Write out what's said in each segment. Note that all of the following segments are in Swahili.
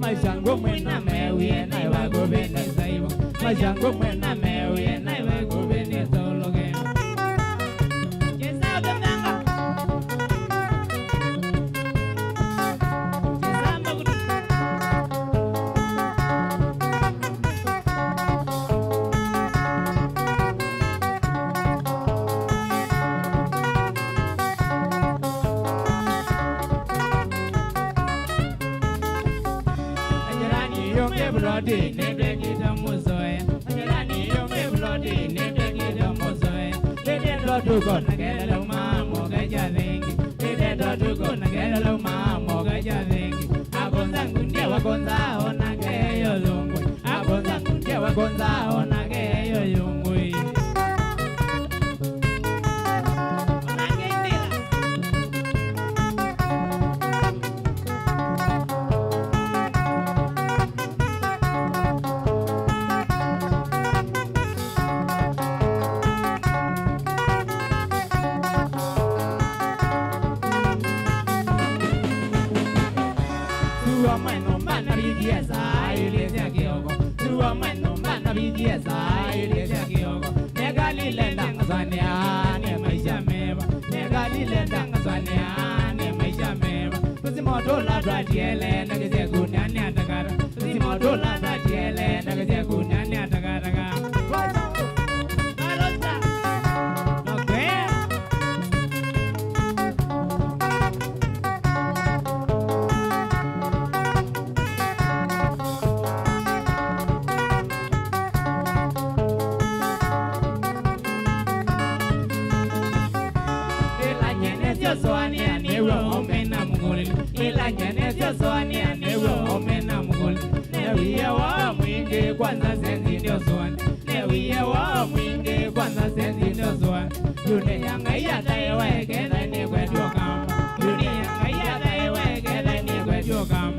Majango mwena mewe na wago bene saibo. Majango mwena mewe na wago bene sologe. Jesa gandanga. Jesa magudu. Bloody, never get a mozoe. Angelani, you may bloody, never get a mozoe. They did not do good, get a mamma, Gajaling. They did not do good, get a mamma, Gajaling. Abondangundia, Wagonza, on a gay young. Abondangundia, Wagonza, on a gay young. Yes, I live here. You are my no man of yes, I live here. Negali Lendang Zania, my Jameva. Negali Lendang Zania, my Jameva. Pusimotola Radiele, Nagazagun and Yatagara. Pusimotola Radiele, Nagazagun and Yatagara. Soania never omen a mugol. Elajanes Soania never omen a mugol. Never a wingy quanta sends in your swan. Never a wingy quanta sends in your swan. You need young Ayata away, get anywhere to come. You need young Ayata away, get anywhere to come.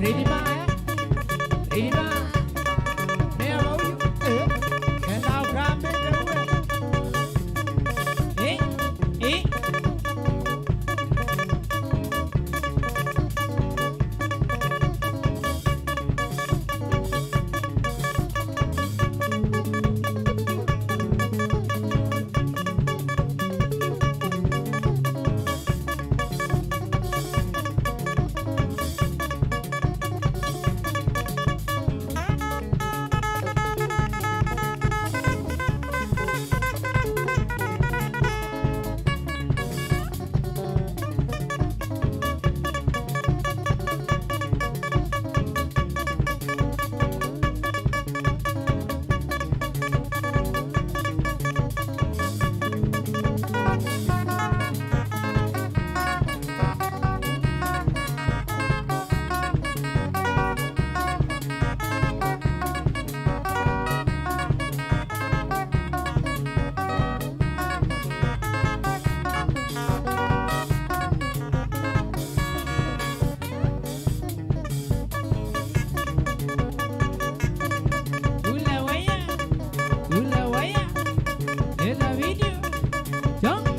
Ready ba? Ready ba? Mẹ bố you. Cái nào cam bên đâu vậy? Ê. Don't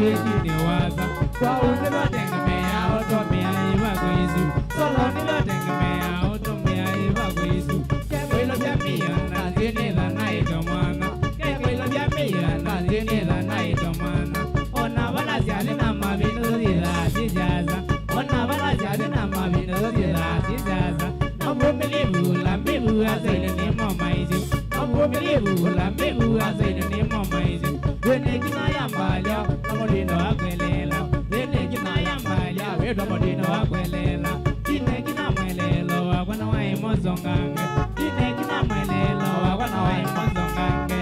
waza kwa unilo tengemea otomea iwa kuisu solo nilo tengemea otomea iwa kuisu keko ilo jamia na zini la naito mwana keko ilo jamia na zini la naito mwana ona wana ziali na mabinu zila zijaza ona wana ziali na mabinu zila zijaza Nambu milibu la mibu azaini ni mamaizi Nambu milibu la mibu azaini ni mamaizi Wene kina yambalya Namudino akwelela Wene kina yambalya Wedo mudino akwelela Kine kina mwelelo Wakwana wai mozongange Kine kina mwelelo Wakwana wai mozongange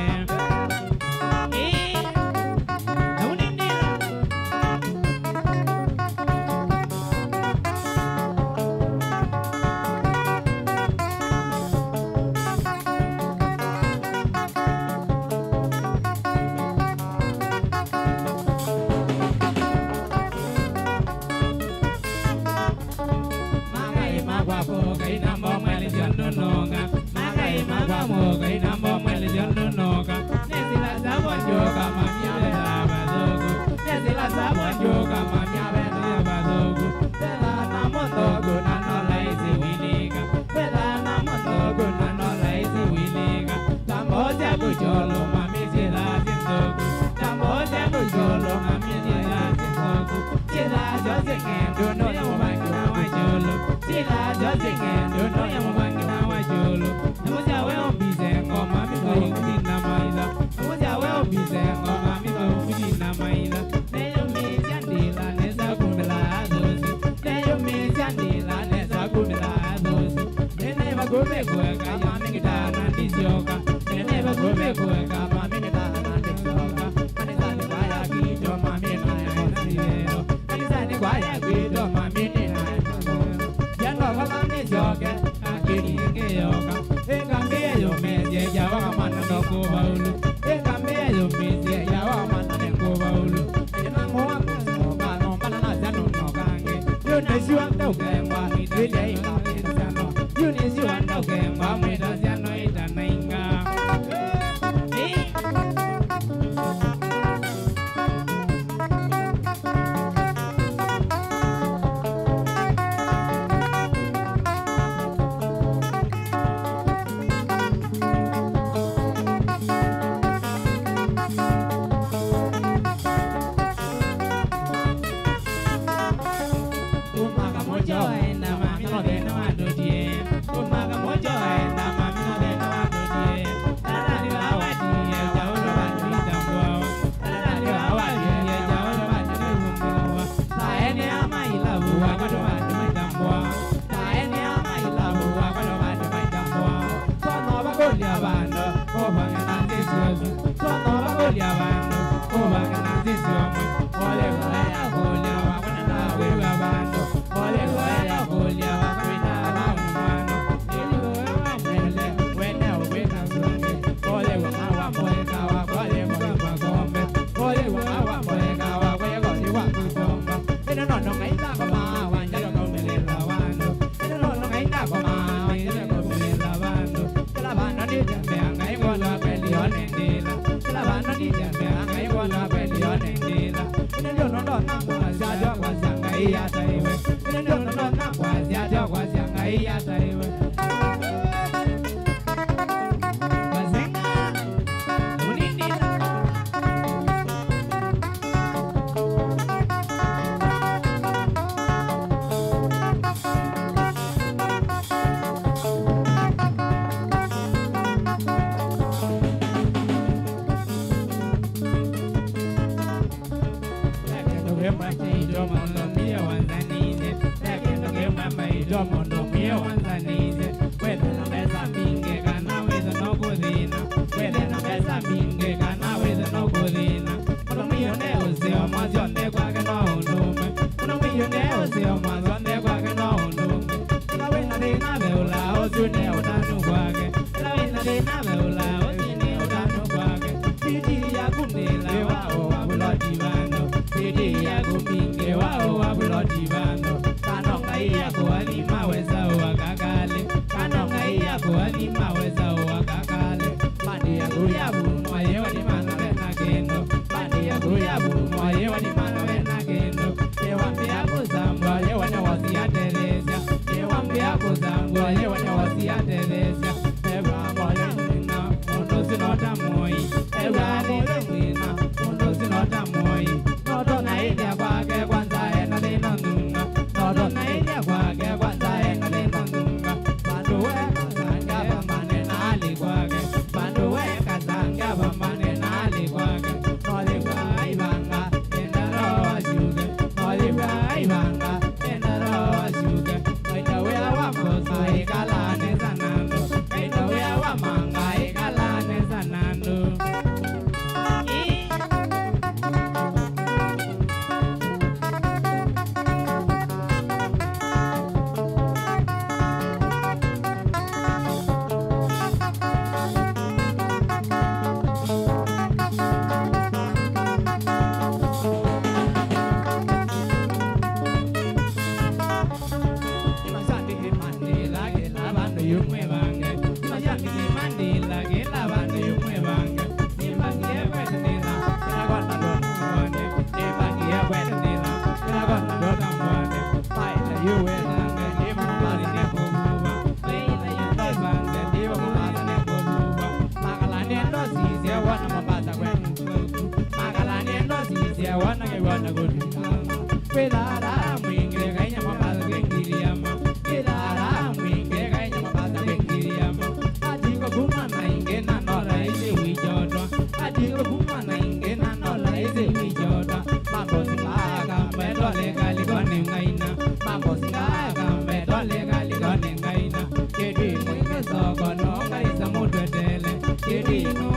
Divano, Tanonga iya kualima weza wakakale wana ke wana gudilama pelara mwinge kanya mabada kengiriama pelara mwinge kanya mabada kengiriama adiko kumana inge na nola ise wijodo adiko kumana inge na nola ise wijodo mambo singaga medo legali kone ngaina mambo singaga medo legali kone ngaina kedi mwinge soko no ngaisa mudwedele kedi no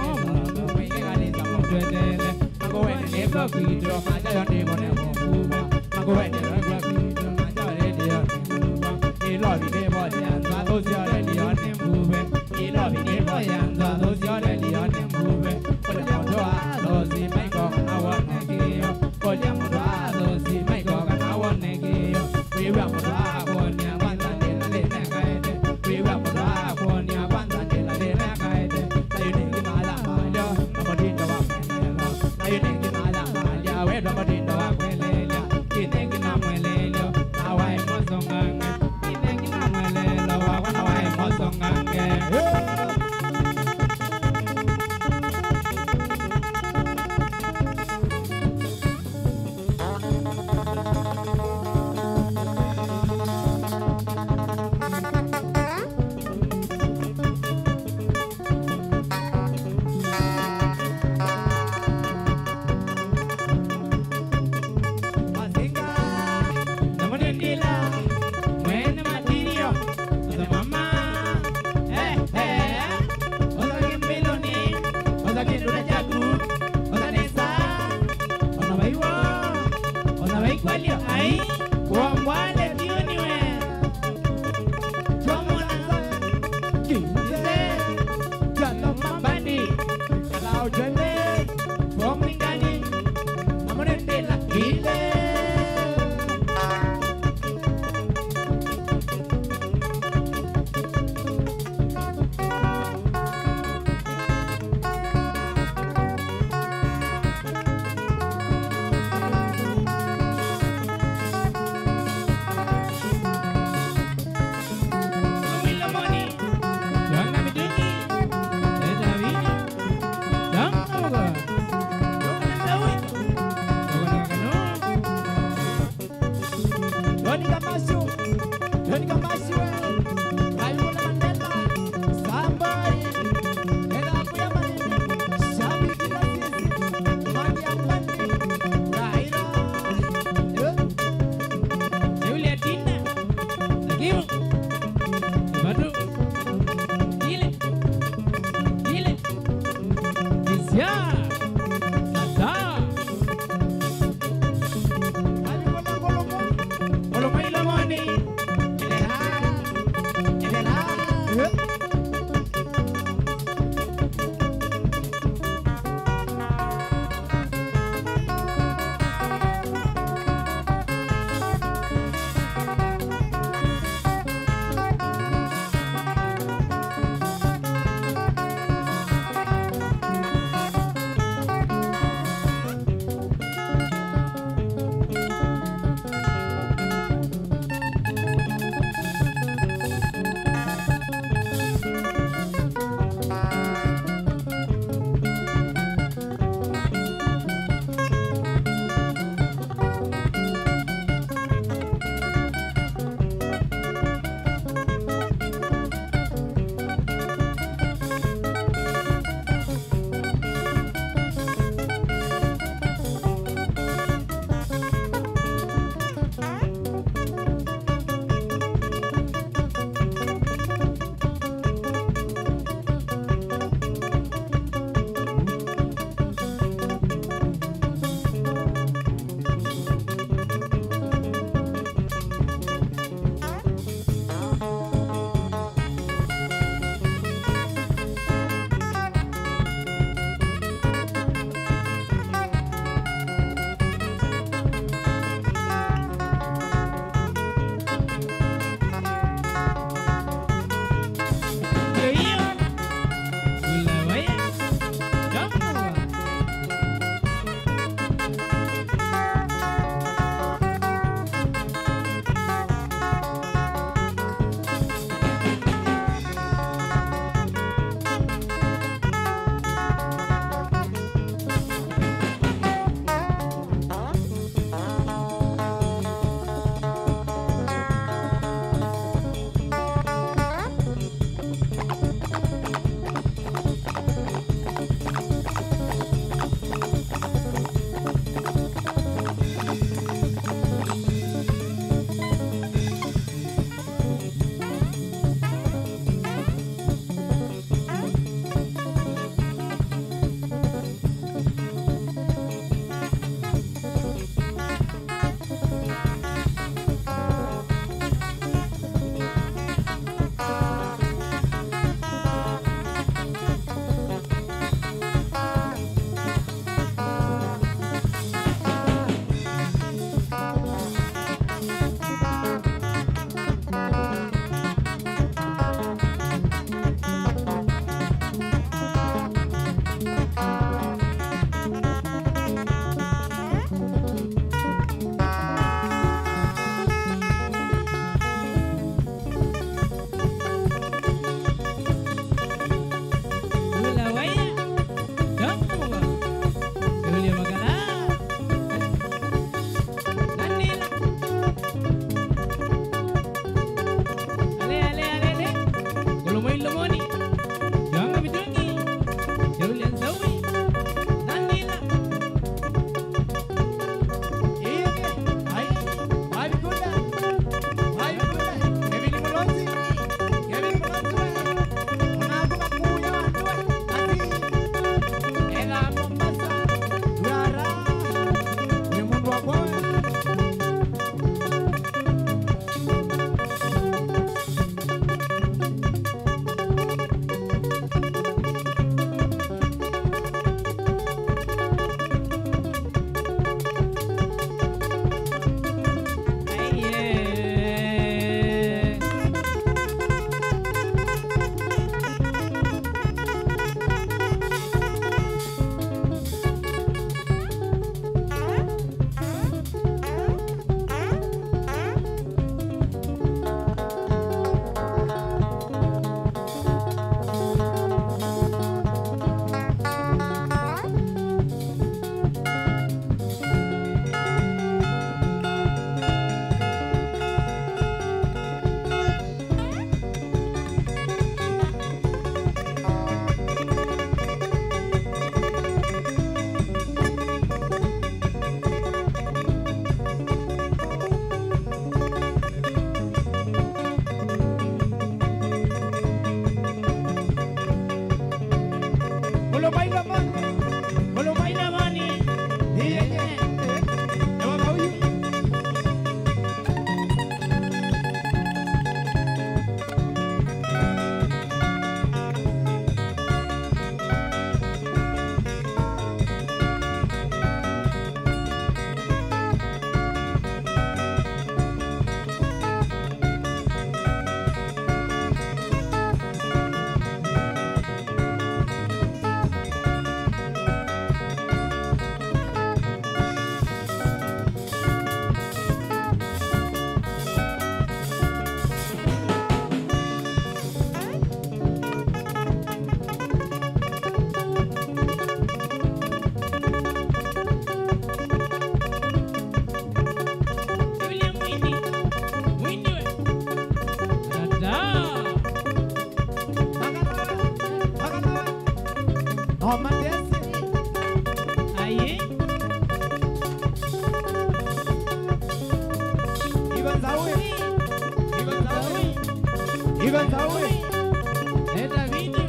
mwinge ngaisa mudwedele Mago wene ne blokidro maja yone mone kuba Mago wene ne blokidro maja yone kuba Ilobi ne boyanza dosi yone yone mube Ilobi ne boyanza dosi yone mube Koля moto dosi maiko na wone kiyo Koля moto dosi maiko na wone kiyo Wiwa moto wone kwanza nila lene kaide Wiwa moto wone kwanza nila lene kaide Sayuni kimala malyo Namodindo wa menelo Sayuni kimala malya Wedo modindo wa kwelelia Kinengi na mwelelio Na wai mozongange Kinengi na mwelelo Wakwana wai mozongange Ivan Saúl. Esta video.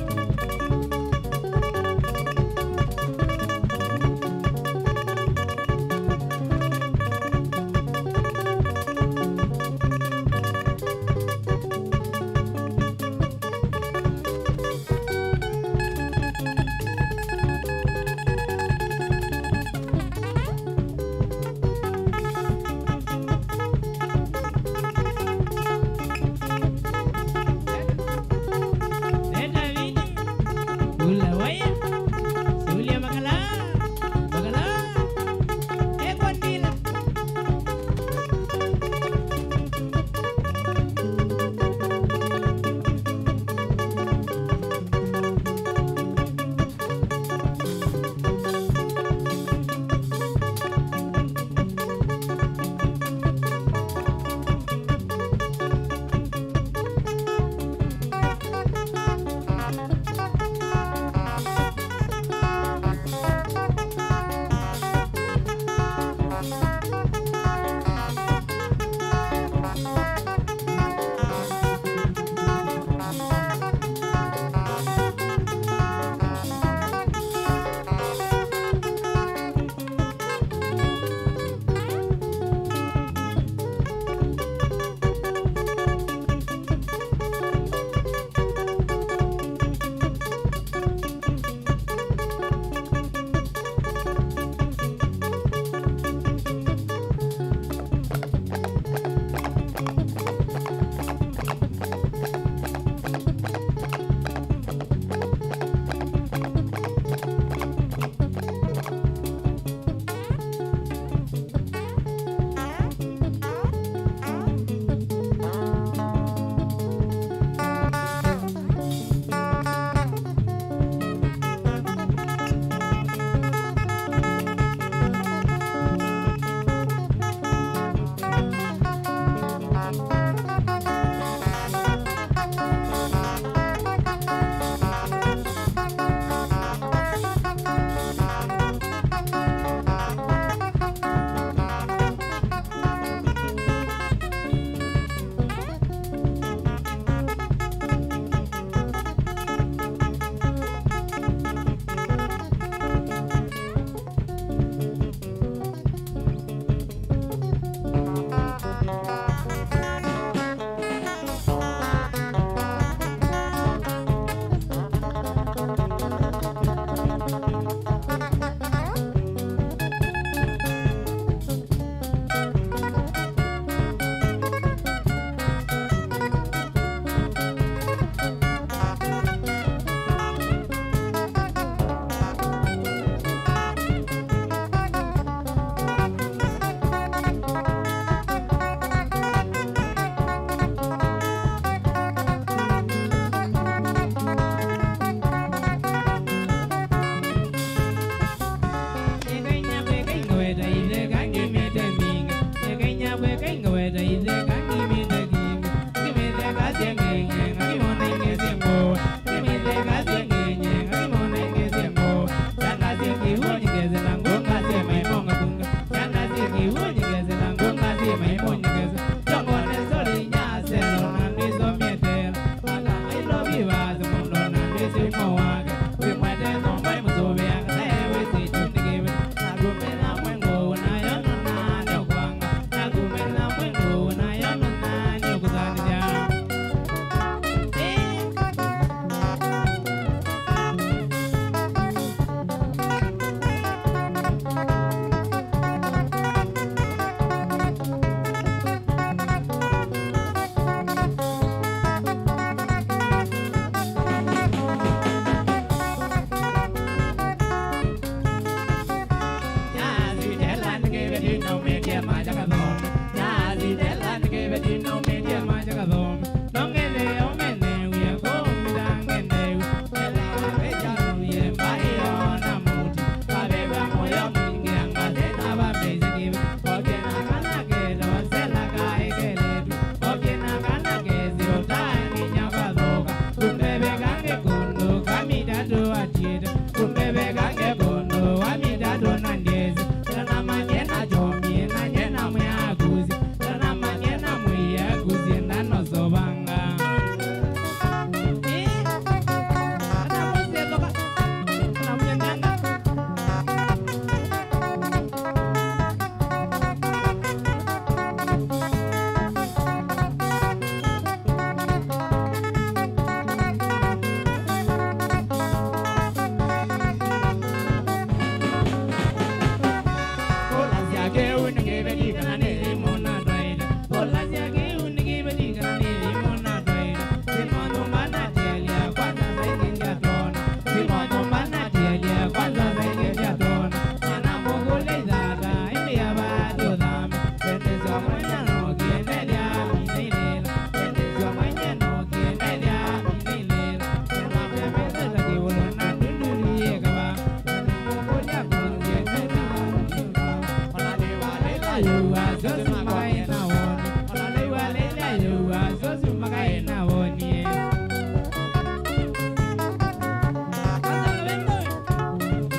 yuwa sosu magai na woni olalewa lele yuwa sosu magai na woni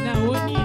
na woni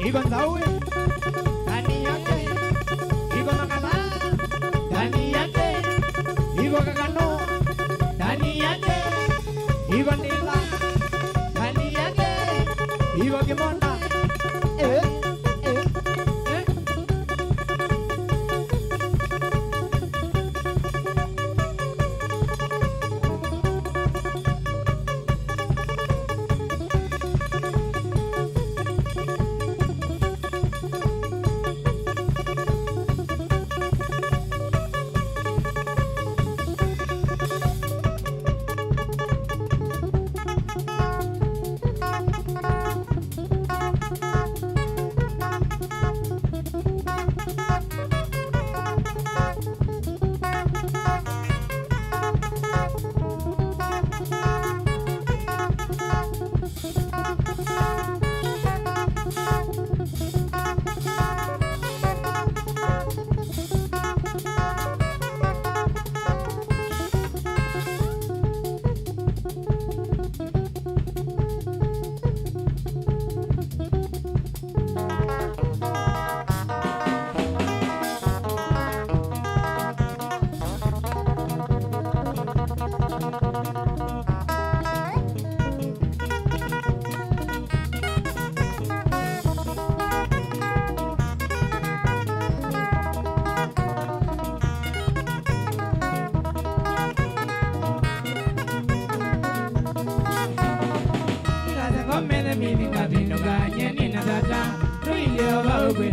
Igon Zawi, Dani yake, Igon Nakala, Dani yake, Igon Kakano, Dani yake, Igon Nila, Dani yake, Igon Kimonda,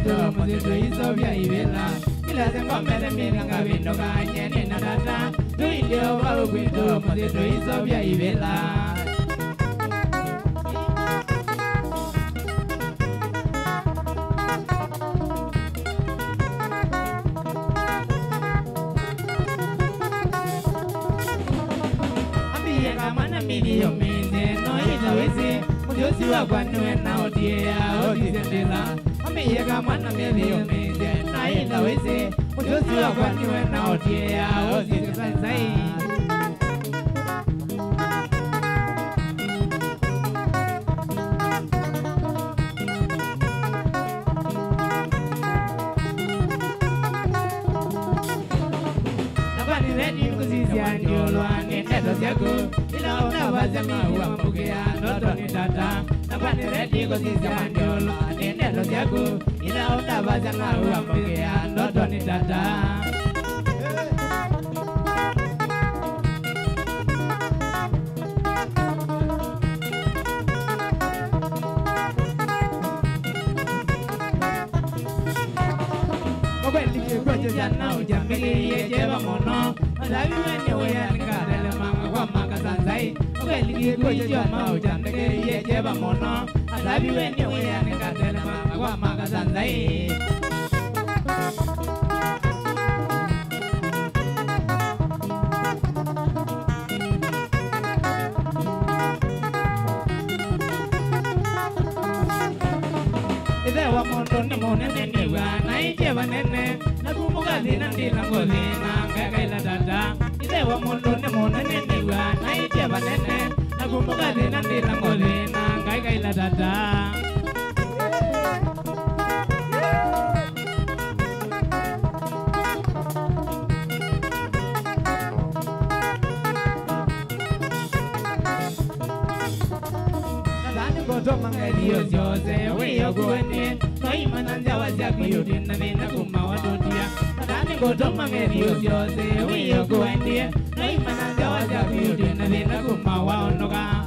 kwito muzito isobya ibela kila sengo mbele milanga vindo kanyeni na data tuindio babu kwito muzito isobya ibela Miliyo minde no ilawezi mujosi wa kwanwe na odia odisendela amiyega mwana miliyo minde na ilawezi mujosi wa kwanwe na odia odisendela Ready kuzizia ndiolo ane neto siago ila unawaza miwa mpokea ndoto ni tata Nabani ready kuzizia ndiolo ane neto siago ila unawaza miwa mpokea ndoto ni tata Jana ujambili yejeba mono Alabi wene wea nikadele manga kwa manga sanzai Kweli kujama ujambili yejeba mono Alabi wene wea nikadele manga kwa manga sanzai Idewa mondo ni monene niwa na ijeba nene Nakumbuka zina ndila ngozina ngaka ila dada Idewa mondo ni monene niwa na ijeba nene Nakumbuka zina ndila ngozina ngaka ila dada Koto mangadio jose wiyo kuende Noi mananja wazia kuyudi na vina kumawadudia Nadani koto mangadio jose wiyo kuende Noi mananja wazia kuyudi na vina kumawaonoka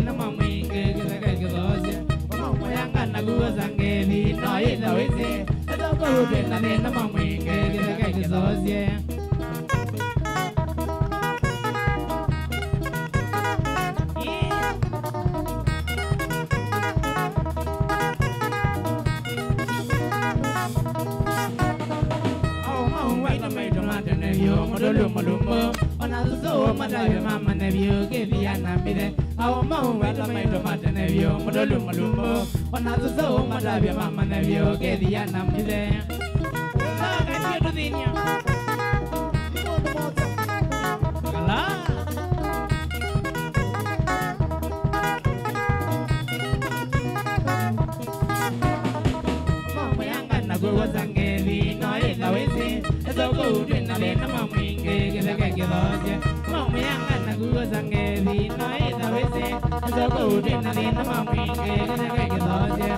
na mamwinge kizaka kizoje mama yanga na guza ngeli no ila weze adoko rubena na mamwinge kizaka kizoje Malumbo, onazo madayo mama nevio gevia na mide. Awo mahu wela maito mate nevio malumbo, onazo madayo mama nevio gevia na mide. Saga dio dinya. Kala. Mama yanga na go zangeli no ila wezi. Ezogo dina lena mamwinge kizaka kizoje Mama yanga na guza ngeli no ila weze Ezogo dina lena mamwinge kizaka kizoje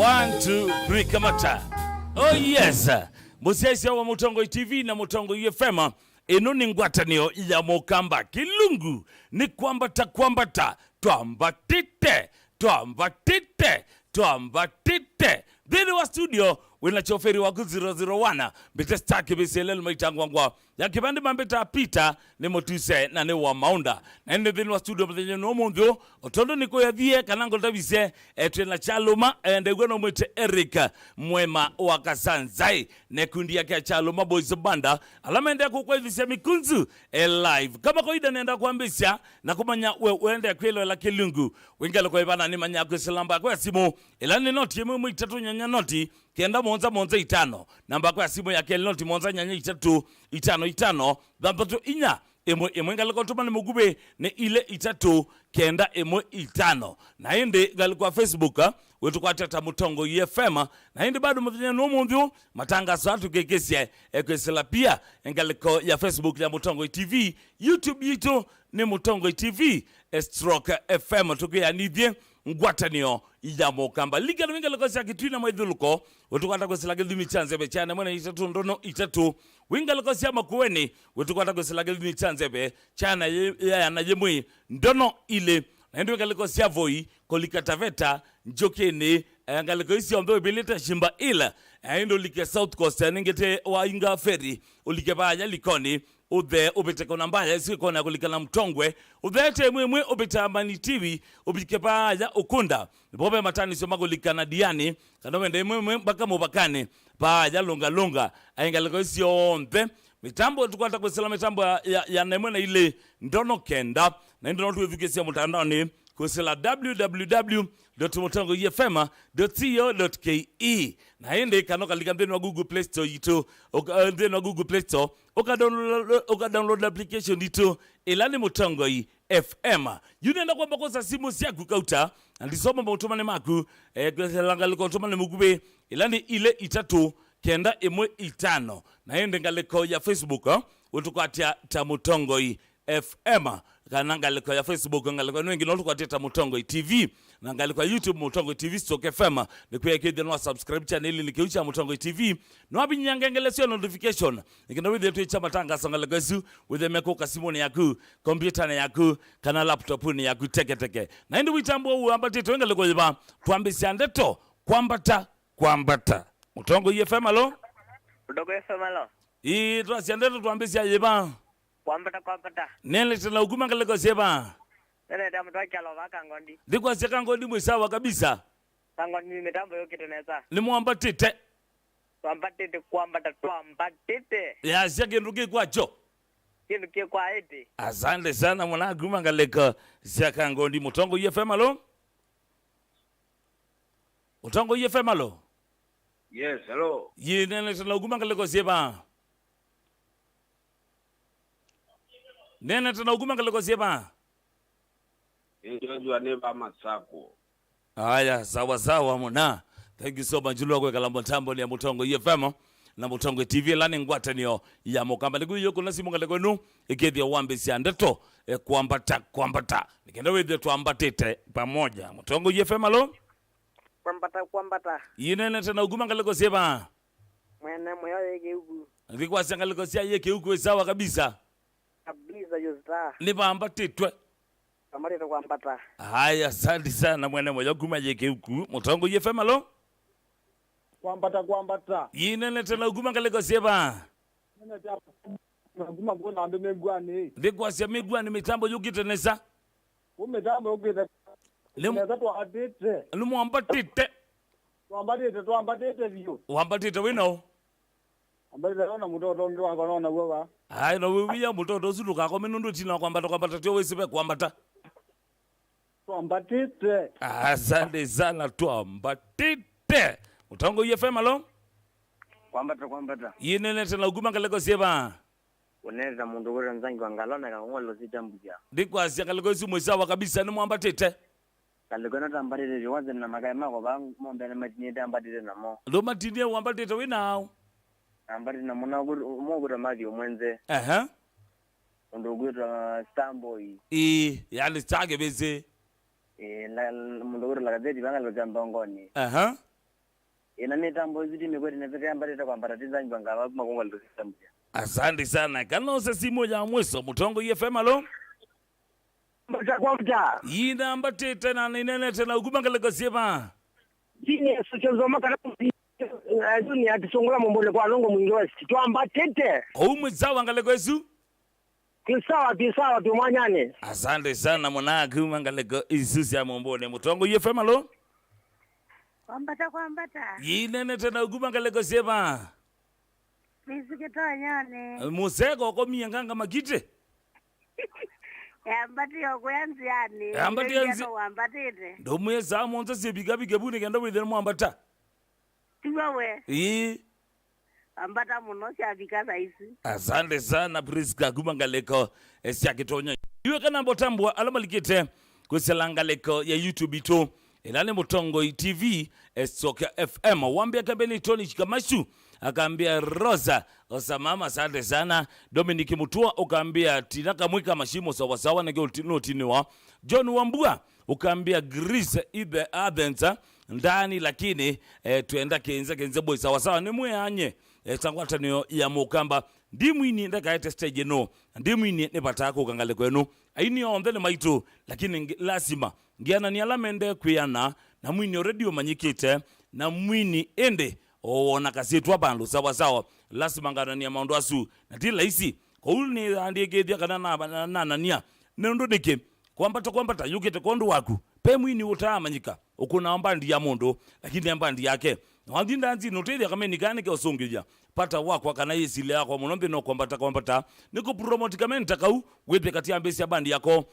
1 2 3 kamata. Oh yes. Musese wa Mutongo TV na Mutongo FM. Eno ni ngwatanio ya Mukamba Kilungu. Ni kwambata twambatite. Dhini wa studio wina choferi waku 001 mbite staki biselelu maitangwangwa ya kibandi mambita pita ni motuse na ni wa maunda na ene dhini wa studio mtenye nomundu otondo niko ya dhie kanango tabise etwena chaluma ndegweno mwite Eric Mwema wakasanzai nekundi yake ya Chaluma Boys Banda alama ende kukwa hivise mikunzu live kama koida nenda kuambisya na kumanya uende kwelo la Kilungu wingalo kwa ibana ni manya kusilamba kwa simu ilani noti yemu mwitatu nyanya noti kenda monza itano namba kwa simu ya kelnoti monza nyanya itatu itano dhambatu inya emwe ngaliko tumani mugube ne ile itatu kenda emwe itano na hindi ngaliko Facebook wetu kwa tata Mutongo FM na hindi bado mthenya nomundu matangazo atu kekesya ekwesela pia ngaliko ya Facebook ya Mutongo TV YouTube yitu ni Mutongo TV stroke FM tukuya nidye ngwatanio ya Mukamba liga lwinga lokosya kitwina mwidhuluko wetukwata kwesilage dhimi chanzebe chane mwena itatu ndono itatu winga lokosya makuweni wetukwata kwesilage dhimi chanzebe chana ya na jemui ndono ile na hindu winga lokosya voi kolikataveta njokene ngaliko ombewe bilita shimba ila hindu like South Coast ningete wa inga ferry ulike baya likoni udhe ubiteko nambaya isi kona kulikana Mtongwe udhete mwe ubita Mani TV ubike baya ukunda bobe matani soma kulikana Diani kana wende mwe mpaka mubakane baya longa aingaliko isi ombe mitambo tukwata kwesela mitambo ya nemwena ile ndono kenda na ndono tuwevikisia mutandani kwesela www.mutongofm.co.ke na hindi kanoka likambeni wa Google Play Store yito ndeni wa Google Play Store oka download application yito ilani Mutongo FM yunenda kwa mbakosa simu siya kukauta andisoma mautumane maku kwesela ngaliko utumane mugube ilani ile itatu kenda emwe itano na hindi ngaliko ya Facebook utukwatia ta Mutongo FM kana ngaliko ya Facebook ngaliko nwengi notu kwa teta Mutongo TV na ngaliko YouTube Mutongo TV Stoke FM nikuya kede no subscribe channel likiucha Mutongo TV no abinyangengelesia notification ikina with the chama tanga sangaliko su with the meko kasimoni yaku computer na yaku kana laptop ni yaku teke na ndi witambo uambate to ngaliko yiba twambisia ndeto kwambata Mutongo FM alo Mutongo FM alo twasi ndeto twambisia yiba kwambata nele tena ukuma ngaliko seba nele damu twakalo vakangondi ndikwa sekangondi mwisawa kabisa kangondi mitambo yokiteneza nimwambatite twambatite ya sike nduki kwacho kindu kie kwa eti asante sana mwana ukuma ngaliko sekangondi Mutongo FM alo Mutongo FM alo yes hello nele tena ukuma ngaliko seba nene tena ukuma ngaliko seba Njojwa neba masako. Haya sawa mwana. Thank you so much lwa kwa mtambo ni ya Mutongo FM na Mutongo TV lani ngwatanio ya Mukamba liguyo kuna simu ngaliko nu ikethia wambisia ndeto kwambata nikenda wethe twambatite pamoja Mutongo FM alo kwambata yinene tena uguma ngaliko seba mwene moyo yeke ugu ndikwa sangaliko sia yeke ugu sawa kabisa yosta ni pambatitwe amari to kwambata haya asante sana mwene moyo guma yeke ugu Mutongo FM alo kwambata yinene tena uguma ngaliko seba nene ta nguma ngona ambe megwane ndikwa sia megwane mitambo yukitenesa umetambo yokite neza to adete lumwambatite twambatite vyo wambatite wino ambaye ona mutoto ndo akona wewa hayi no wiya mutoto suluka ko minundu tina kwambata tyo wesibe kwambata twambatite asante sana twambatite Mutongo FM alo kwambata yinene tena uguma kaleko seba uneza mundu wera nzangi wangalona kangolo sitambuja ndikwasia kaleko simwesawa kabisa ni mwambatite kaleko na tambarire jowaze na magaya mako ba mombe na matini tambarire na mo ndo matini wambatite winao ambari na muna mogura madi omwenze ndo gura Starboy yani stage beze la mundu gura la gazeti banga lo jambongoni ina mitambo izidi mikweti nefika ambatita kwambata tizanjwa ngava makongo likisambuja. Asante sana. Kanose simu ya mweso Mutongo FM alo. Mbata kwa mta. Ina ambatita na ninene tena ukumangaleko siema. Jini suchozo kana azuni atisongola mombole kwa longo mwingi wa situamba tete. Umwisawa ngaleko esu? Kisawa tumanyane. Asante sana mwanangu mangaleko isusi ya mombole Mutongo FM alo. Kwa mbata. Inene tena ukumangaleko siema. Nisikitoa nyane. Museko ko miyanganga makite. Mbati yoko yanzi yani. Mbati yanzi. Wambatite. Ndo mweza monza sebigabiga bune kenda withe mwambata. Tiwewe. Mbata muno shabikaza isi. Asante sana Priska kumangaleko esiakitonya. Iwe kana mbotambwa alamalikite kuselangaleko ya YouTube ito. Ilane Mutongo TV Soka FM wambia kabeni Tony Chikamashu akaambia Rosa mama asante sana. Dominic Mutua ukaambia Tinaka Mwika Mashimo sawa sawa na notiniwa. John Wambua ukaambia Greece ibe Athens ndani lakini tuenda kenze boy sawa sawa ni mweanye sangwata niyo ya mukamba ndimwini ndaka ete stage no ndimwini ne patako kangale kwenu aini ondele maitu lakini lazima ngiana ni alamende kuyana na mwini radio manyikite na mwini ende ona kasetu abandu sawa sawa lazima ngana ni maundu asu na tila isi kwa uli ni andiegedia kana na nania nendo nike kwambata yukete kondo waku pe mwini utamanyika ukuna ambandi ya mondo lakini ambandi yake wandinda nzi notedia kama nikane ke osongija pata wako kana yesile yako munombe no kwambata niko promote kama ntakau wepe kati ya mbesi ya bandi yako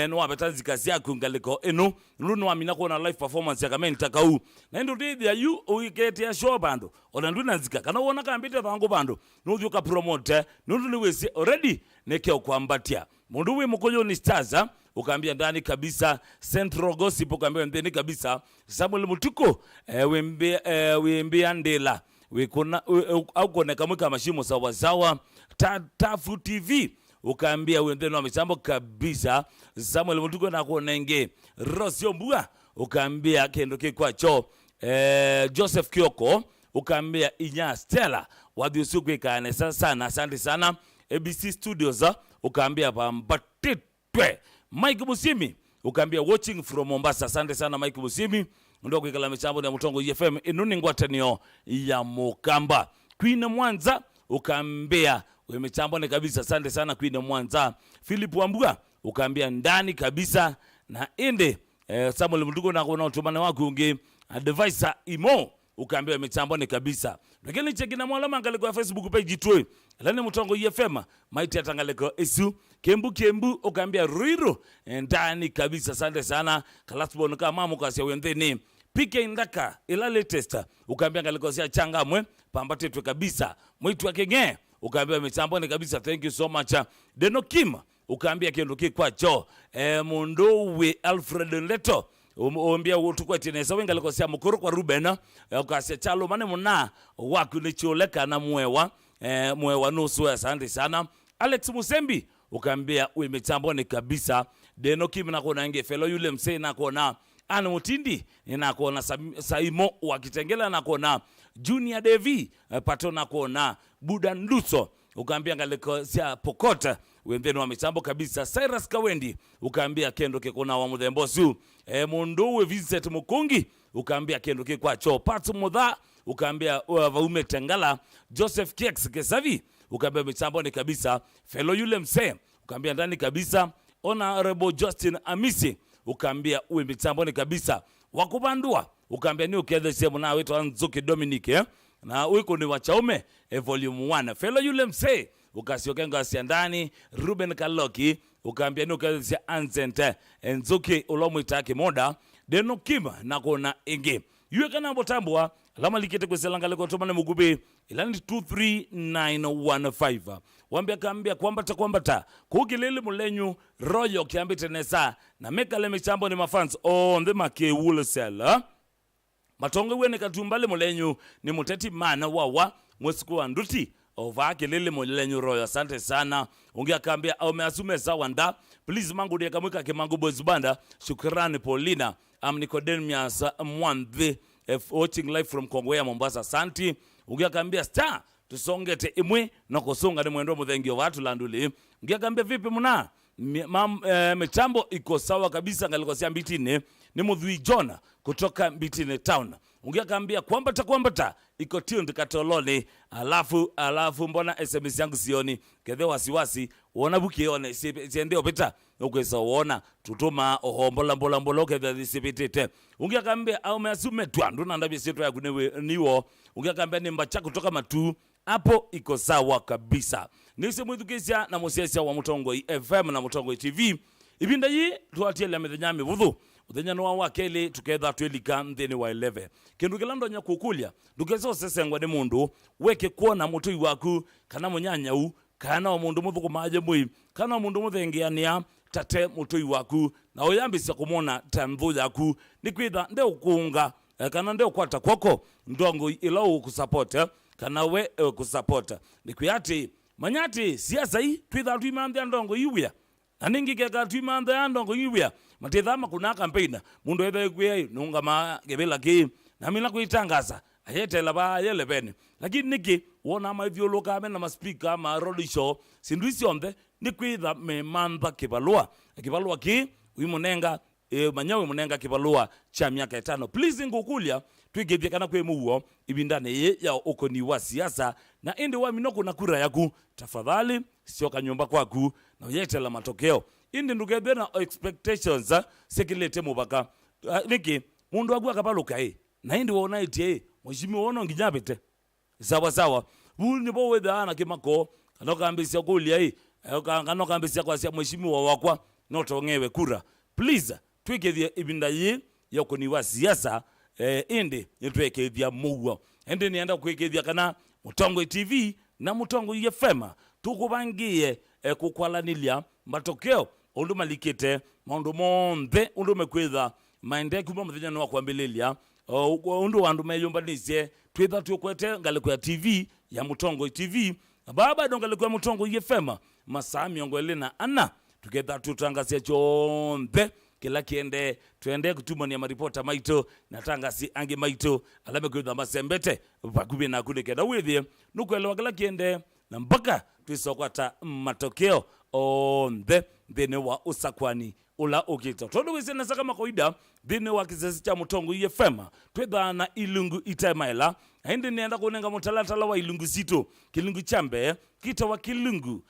no wabetanzi kazi yako ngaleko eno nuno amina ko na live performance ya kama ntakau na ndo tedia you ukete ya show bando ona nduna nzika kana wona kambite bango bando no uka promote nuno ni wese already neke kwambatia mundu we mukoyo ni stars ukaambia ndani kabisa Central Gossip ukaambia ndani kabisa Samuel Mutuko wembe andela wekona au kona kama mashimo sawa sawa Tafu TV ukaambia wendeno wa michambo kabisa Samuel Mutuko na kuonenge Rosio Mbua ukaambia kendoke kwa cho Joseph Kioko ukaambia Inya Stella wadiusuku ikane sana asante sana ABC Studios ukaambia pambatitwe Mike Musimi ukaambia watching from Mombasa asante sana Mike Musimi ndoko ikala michambo na Mutongo FM inuni ngwatanio ya Mukamba Queen Mwanza ukaambia we michambo ne kabisa asante sana Queen Mwanza Philip Wambua ukaambia ndani kabisa na ende Samuel Mdugo na kuna utumane wako unge advisor Imo ukaambia michambo ne kabisa lakini cheki na mwalama angaleko ya Facebook page itwe lani Mutongo FM maiti atangaleko esu kembu ukaambia Ruiru ndani kabisa asante sana Kalasbon kama mukasi wendeni Pike Ndaka ila latest ukaambia ngaleko sia changamwe pambatetwe kabisa mwitu wake nge ukaambia michambo kabisa thank you so much Deno Kim ukaambia kendoki kwa cho Mundowe Alfred Leto umbia utukwa tinesa wenga liko sia mukuru kwa Ruben ukasia chalo mane muna waku ni chioleka na mwewa nusu asante sana Alex Musembi ukaambia uwe michambo kabisa Deno Kim na kona nge fellow yule msee na kona Ana Mutindi na kona Saimo wakitengela na kona Junior Devi pato na kona Buda Nduso ukaambia ngaleko sia Pokota wendeni wa michambo kabisa Cyrus Kawendi ukaambia kendo ke kona wa mudhembosu Mundowe Vincent Mukungi ukaambia kendo ke kwa cho Patu Mudha ukaambia Vaume Tengala Joseph Kiex Kesavi ukaambia michambo kabisa fellow yule mse ukaambia ndani kabisa Honorable Justin Amisi ukaambia uwe mitamboni kabisa wakubandua ukaambia ni ukiadhe sehemu na wetu Anzuki Dominic na uiko ni wachaume volume 1 fellow yule mse ukasiokenga asiandani Ruben Kaloki ukaambia ni ukiadhe sehemu Anzente Nzuki ulomwitaki moda Deno Kima na kona ingi yue kana mbotambua lama likete kweselangaleko tomane mugubi ilani 23915 wambia kaambia kwambata kukilili mulenyu royo kiambite nesa na mekale michambo ni mafans on the make wool sell matongo wene katumbale mulenyu ni muteti mana wawa mwesiku wa nduti ova kilili mulenyu royo asante sana ungia kaambia au measume sawanda please mangu diya kamwika kimangu boys banda shukrani Paulina Nicodemus Mwandhi watching live from Kongowea Mombasa Santi ungiakambia star tusongete imwe na kusonga ni mwendo muthengio watu landuli ungiakambia vipi muna mitambo iko sawa kabisa ngalikosea Mbitine ni Muthui John kutoka Mbitine town ungiakambia kwambata iko tuned katoloni alafu mbona SMS yangu sioni kethe wasiwasi uona buki yone siende opita ukwesa uona tutuma ohombola kethe sipitete ungiakambia au measume twandu na ndabye setu ya kunewe niwo ungiakambia ni mbacha kutoka Matu hapo iko sawa kabisa nise mwithukisia na musiasia wa Mutongo FM na Mutongo TV ibinda yi tuatiele methenya buthu uthenya no wakeli tuketha twelika nthini wa 11 kindu kilando nya kukulia ndukezo sesengwa ni mundu weke kuona mutui waku kana munyanyau kana mundu muthuku maje mwi kana mundu muthengiania tate mutui waku na uyambisa kumona tanthu yaku ni kwitha nde ukunga kana nde ukwata kwako ndongo ila ukusupport kana we kusupport ni kuyati manyati siasa hii twitha twimandha ndongo iwia na ningi keka twimandha ndongo iwia matethama kuna campaign mundu ethe kwe nunga ma gebela ki na mina kuitangaza ayetela ba yelebene lakini niki wona maithioloka na ma speaker ma road show sinduisi ombe ni kwitha me mantha kibalua ki wimunenga manyawe munenga kibalua cha miaka 5 please ngukulia twigethia kana kwe muwo ibindane ya ukoni wa siasa na indi wa minoko na kura yaku tafadhali sio kanyumba kwaku na yetela matokeo indi ndugethia na expectations sekilete mubaka niki mundu agwa kapaluka na indi wona itie mwishimi wono nginyabete sawa buli bo wetha na kimako kanokambisia kulia kanokambisia kwa mwishimi wakwa notongewe kura please twigethia ibinda ya ukoni wa siasa indi nitwekethia muwo indi nienda kwekethia kana Mutongo TV na Mutongo FM tukubangie kukwalanilia matokeo undu malikite maundu monthe undu mekwitha maende kuma muthenya no kwambililia undu wandu meyumbanisye twitha tukwete ngaliko ya TV ya Mutongo TV baba dongaliko ya Mutongo FM masaa 24 tuketha tutangasia chonthe kila kiende tuende kutumania maripota maito na tangasi angi maito alame kwitha masembete bakubi na kunekeda withie nukwelewa kila kiende na mpaka twisokwata matokeo onthe thini wa usakwani ula ukita tondu wisena saka makoida thini wa kisesi cha Mutongo FM twitha na ilungu itemaila hindi nienda kunenga mutalatala wa ilungu sito kilungu chambe kita wa kilungu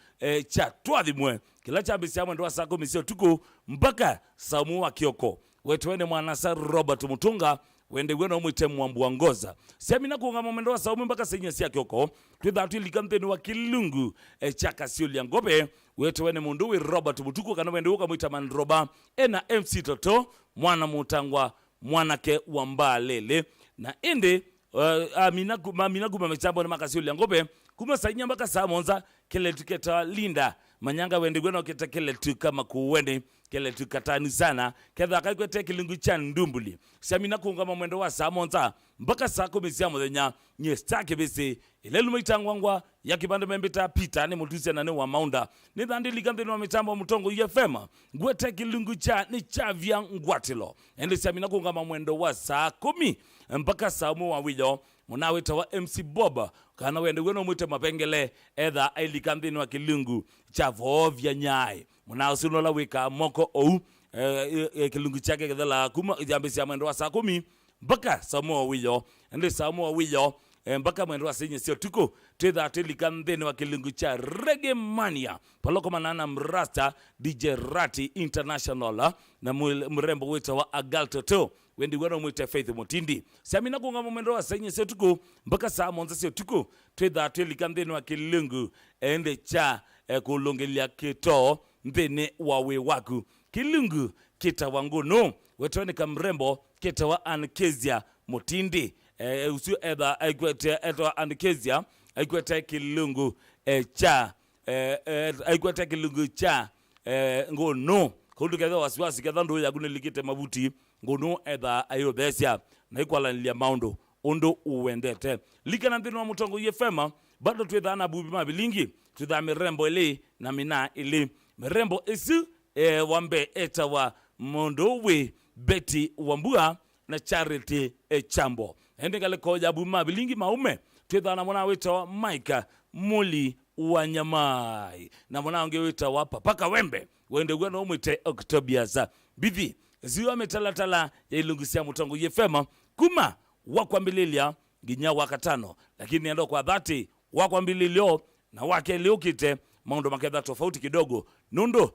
cha twathimwe kila chambe sia mwendo wa saa 10 sio tuko mpaka samu wa kioko wetwene mwana sa Robert Mutunga wende gwena umwite mwambu ngoza siamina kuungama mwendo wa saumu mpaka senya sia kioko twitha twilikantheni wa kilungu cha Kasiulia Ngobe wetwene mundu wi Robert Mutuku kana wende uka mwita Mandroba ena MC Toto mwana mutangwa mwanake wa Mbalele na indi amina kuma mechambo na Makasiulia Ngobe kuma sanya mpaka saa monza kele tuketa linda manyanga wende gwena kete kele tukama kuwende kele tukatani sana ketha kaikwete kilungu cha Ndumbuli siamina kuungama mwendo wa saa monza mpaka saa 10 sia muthenya nyestake bisi ilelu maitangwangwa ya kibande membeta Peter ni mutusia na ne wa Maunda ni thandili kantheni wa mitambo Mutongo FM gwete kilungu cha ni chavya ngwatilo ende siamina kuungama mwendo wa saa 10 mpaka saa mu wa wiyo munaweta wa MC Bob kana wende weno mwite mapengele edha ailikantheni wa kilungu cha vovya nyai munausunola wika moko ou kilungu chake kedhala kuma jambisia mwendo wa saa 10 mpaka saa mu wa wiyo ende saa mu wa wiyo mpaka mwendo wa senye sio tuko twitha atilikantheni wa kilungu cha Reggae Mania paloko manana mrasta DJ Rati International na mrembo wita wa Agaltoto wendi wano mwite Faith Mutindi siamina kuungama mwendo wa senye sio tuko mpaka saa monza sio tuko twitha atilikantheni wa kilungu ende cha kulongelia kito nthini wa waku kilungu kita wanguno wetwene kamrembo kita wa Ankezia Mutindi usu edha aikwete edwa Ankezia aikwete kilungu cha aikwete kilungu cha ngono kundu ketha wasiwasi ketha ndo yakune likite mabuti ngono edha ayo thesia na ikwalanilia maundu undu uwendete likana nthini wa Mutongo FM bado twitha na bubi mabilingi twitha mirembo ili na mina ili mirembo isu wambe eta wa mundu we Betty Wambua na Charity Chambo ende ngale koja buma bilingi maume twetha na mwana wita Mike Muli wa Nyamai na mwana wange wita wapa paka wembe wende gwana umwite Octobias bithi ziwa metalatala ya ilungusia Mutongo FM kuma wakwambililia ginya wakatano lakini endo kwa dhati wakwambililio na wake liukite maundo makedha tofauti kidogo nundo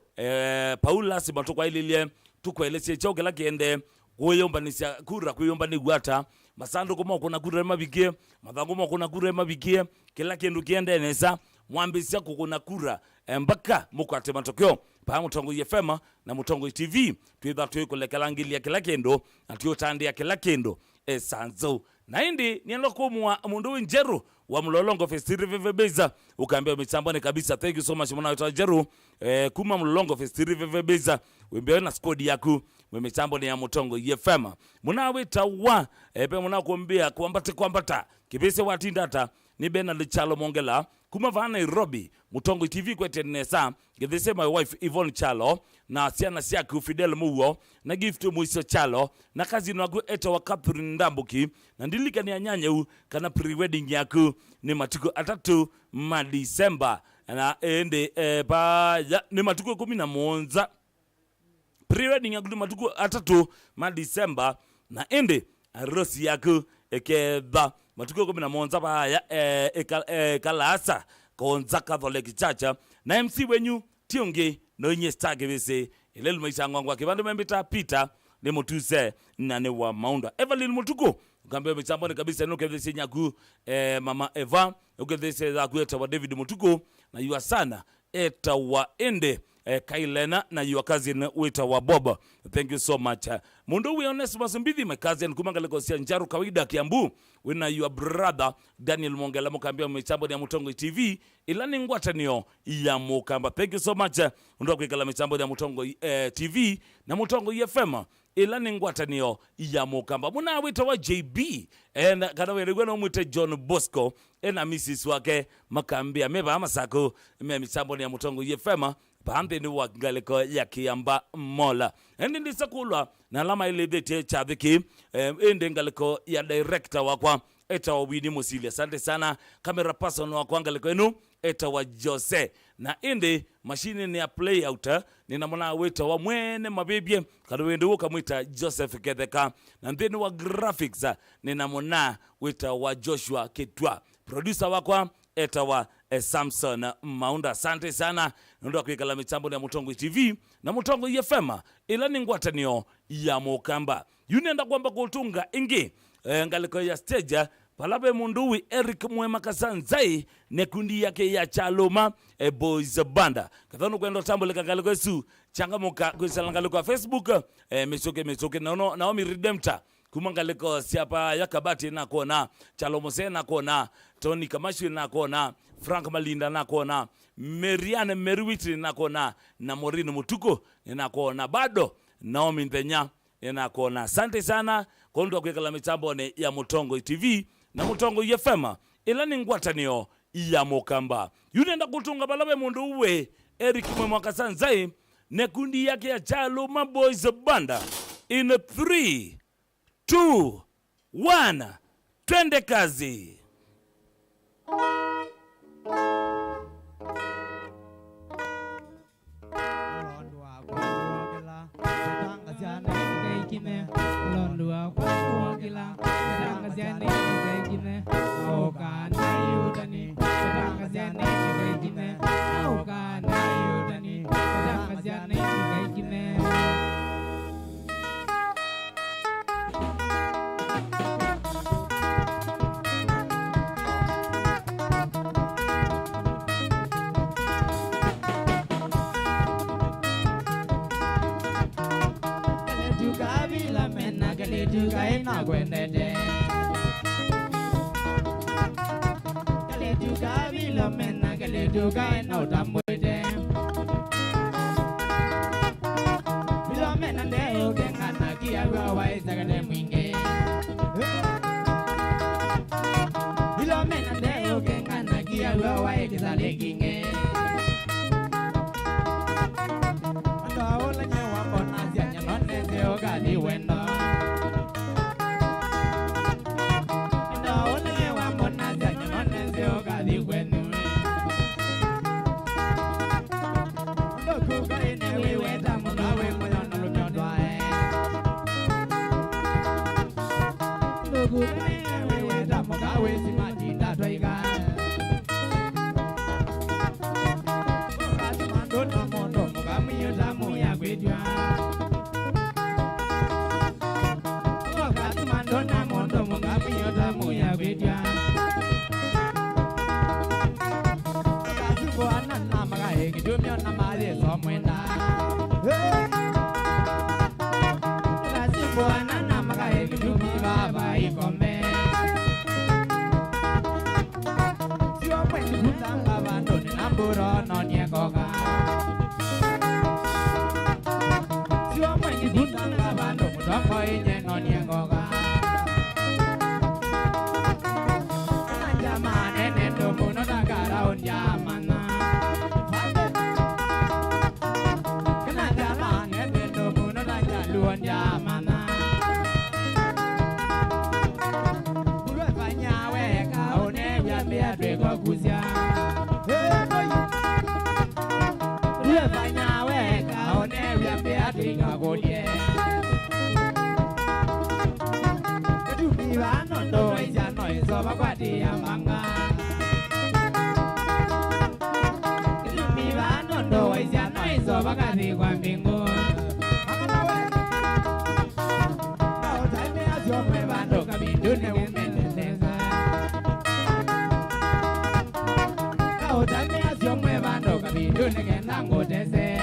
Paula simatokwa ililie tukwelese choke la kiende kuyomba nisia kura kuyomba ni guata masando kuma kuna kura mabikie mathangu mo kuna kura mabikie kila kindu kiende nesa mwambisia kuna kura mpaka mukwate matokeo pa Mutongo FM na Mutongo TV twitha twikulekelangilia kila kindu na tuyotandia kila kindu sanzo na indi niendo kumwa mundu njeru wa Mlolongo Festival Beza ukaambia michambone kabisa. Thank you so much mwana wetu Jeru kuma Mlolongo Festival Beza wembe na squad yaku michambone ya Mutongo FM mwana wetu wa pe mwana kuambia kwambata kibese watindata ni Bernard Chalo Mongela kuma va Nairobi Mutongo TV kwete nesa githise my wife Yvonne Chalo na siana siaku Fidel Muwo na gift Muiso Chalo na kazi nwagu eto wa Catherine Ndambuki na ndilika ni anyanya kana pre-wedding yaku ni matuko atatu ma December na ende ba ya, ni matuko 11 pre-wedding yaku ni matuko atatu ma December na ende arosi yaku ekeba matuko 11 ba ya kalasa konza Catholic Church na MC wenyu tionge no nye stage bese ilelu maisha ngwangwa kibando membeta Peter ni mutuse na ne wa Maunda Evelyn Mutuko ukambe mchamboni kabisa nuke these nyaku mama Eva uke these za kueta wa David Mutuko na yua sana eta wa ende Kailena na your cousin wita wa Bob. Thank you so much. Mundu we Onesimus Mbithi my cousin kumangale kosia Njaru Kawida Kiambu wina your brother Daniel Mongela mukambia michambo ya Mutongo TV ilani ngwatanio ya mukamba. Thank you so much. Undu kwikala michambo ya Mutongo TV na Mutongo FM ilani ngwatanio ya mukamba. Muna wita wa JB and kana weregwena umwite John Bosco na Mrs. wake makambia meba amasako michambo ya Mutongo FM pande ni wagaleko ya Kiamba Mola endi ndisakulwa na lama ile dete chabiki ende ngaleko ya director wakwa eta wa Winnie Musilia. Asante sana camera person wakwa ngaleko enu eta wa Jose na ende machine ni ya play out nina mwana weta wa mwene mabibye kadwende ukamwita Joseph Ketheka na ndeni wa graphics nina mwana weta wa Joshua Ketwa producer wakwa eta wa Samson Maunda. Asante sana ndo kwikala mitambo ya Mutongo TV na Mutongo FM ilani ngwatanio ya mukamba yunenda kwamba kutunga ingi ngaliko ya stage palabe munduwi Eric Mwema Kasanzai nekundi yake ya Chaloma Boys Banda kathano kwenda tambulika ngaliko su changamuka kwisala ngaliko Facebook mesoke Naomi Redemptor kumangaliko siapa yakabati na kona Chalomose na kona Tony Kamashu na kona Frank Malinda na kona Marianne Merwitri na kona na Morino Mutuko na kona bado Naomi Ndenya na kona. Asante sana kondo kwekala mitambo ya Mutongo TV na Mutongo FM ilani ngwatanio ya mukamba yunenda kutunga balabe mundu uwe Eric Mwema Kasanzai nekundi yake ya Chaloma Boys Banda in 3 2 1 twende kazi. Jumio na mali somwenda Kasi bwana na magae Jumi baba ikome Sio mwenye kutanga bandoni na mburo no niekoga Sio mwenye kutanga bando mutoko inye no niekoga Anjamane nendo muno dagara onjamana Kananjamane nendo muno dagalu onjamana Urefanya weka onevya miadweko kuzya Urefanya weka onevya miadweko kudye Kadumi wanondo waisya noizo bakwati ya manga Kadumi wanondo waisya noizo bakati kwa mbingu Naotame asyomwe bando kabindune umendeleza Naotame asyomwe bando kabindune kenda ngotese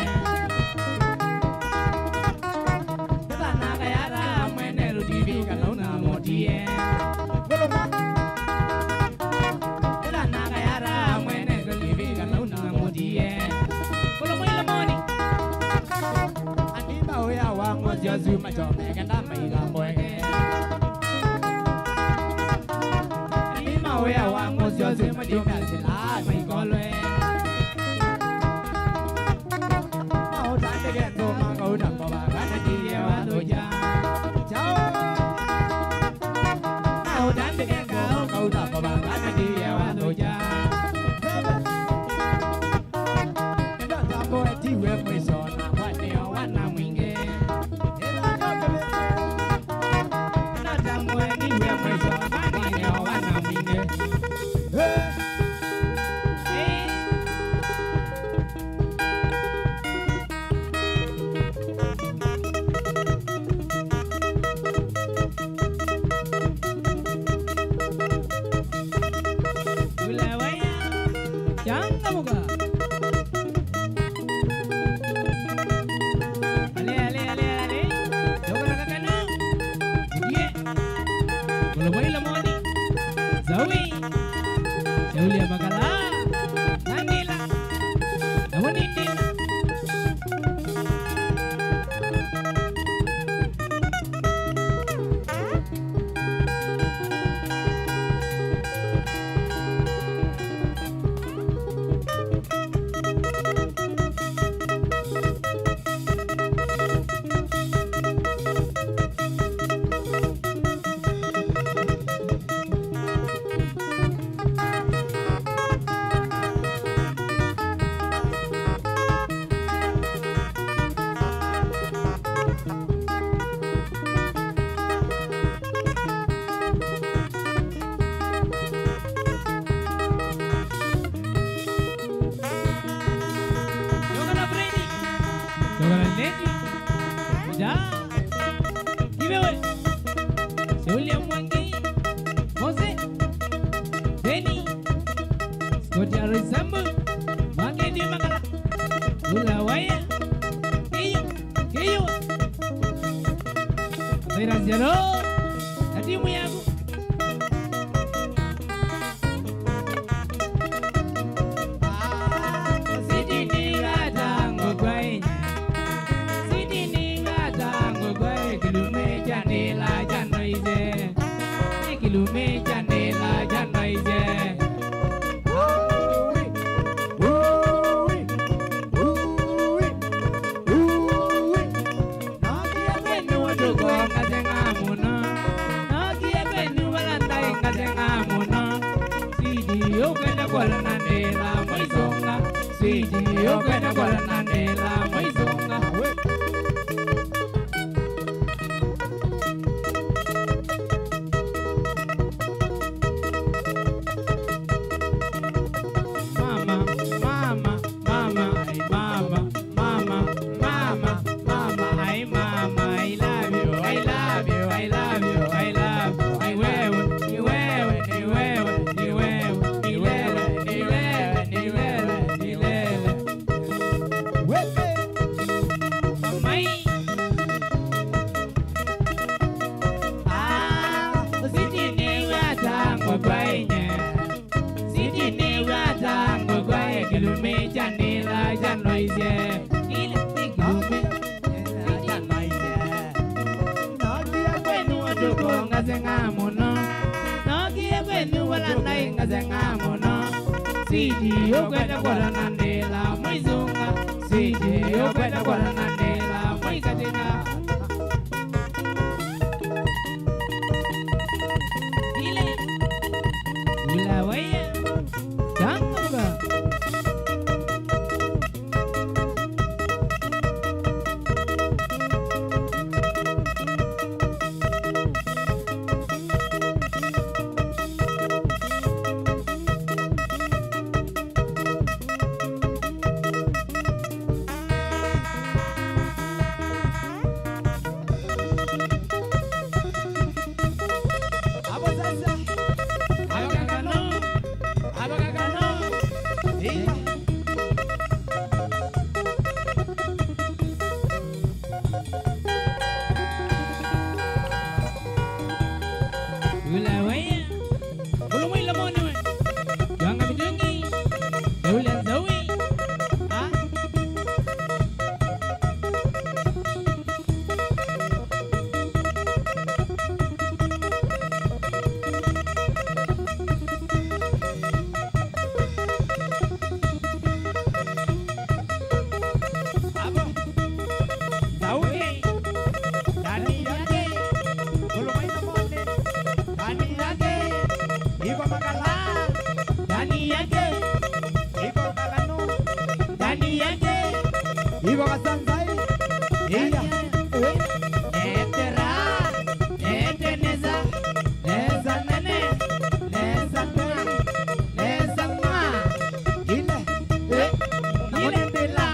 Katanaga yara mwene rudivi kanauna motie Katanaga yara mwene rudivi kanauna motie Kolo mwila moni Anima uya wangu sio zuma chome kenda maiga mwege Anima uya wangu sio zuma chome sila maigolwe Naotande gendo manga udambo bagana diye wadoja Chao Naotande gendo manga udambo bagana diye wadoja Endo tambo etiwe mwiso na waneo wana mwinge Endo tambo etiwe mwiso na waneo wana mwinge Ulawaya Janga muka Ale Dokona kakana Ye Ulawaya lamoni Zawi Shaulia magala Nandila Namoni nila Dokona Freddy Dokona Lady Ja Giveaway Shaulia Mwangi Mose Benny Scotty Arisambu Mwangi Makala Ulawaya Kiyo Zaira Zero Na timu yangu Sidini gata ngogwainya Sidini gata ngogwai Kilume jandela janoize Kilume jandela janoize Nakia kwenu wadogo ngazenga muna Nakia kwenu walandai ngazenga muna Sidi yokwenda kwa nandela moizonga Sidi yokwenda kwa nandela moizonga Mama, mama, mama, ay mama, mama, mama, mama, ay mama, I love you, I love you, I love you, I love you, I wewe, ni wewe, ni wewe, ni wewe, ni wewe, ni wewe, ni wewe, ni wewe. nila janoise ile igome janoise nokia kwenu wadogo ngazenga muno nokia kwenu wala nai ngazenga muno siji yokwenda kwa nandela mwizunga siji yokwenda kwa nandela mwikatina ile ulawaya Tangga. Apa sasa? Apa kakano? Ulawaya, ulumay lamon naman. Yang kami dungi, ulan zawi. Ah, apa? Zawi, dani yake, ulumay lamon din. Dani yake, iko makala. Dani yake, iko kalano. Dani yake, iko kasansay. Iya, etera, eteneza, neza nene, neza tue, neza ma. Ile, ile bela.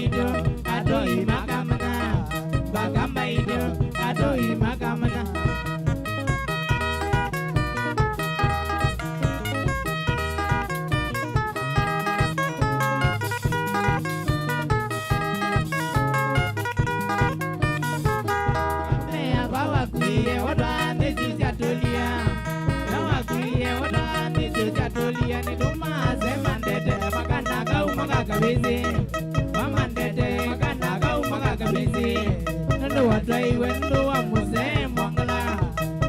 ido adoi makamana bagamba ido adoi makamana Kabezi, Mamandete, Makanaga, Magakabezi, and do a tray when do a Muse Mongala,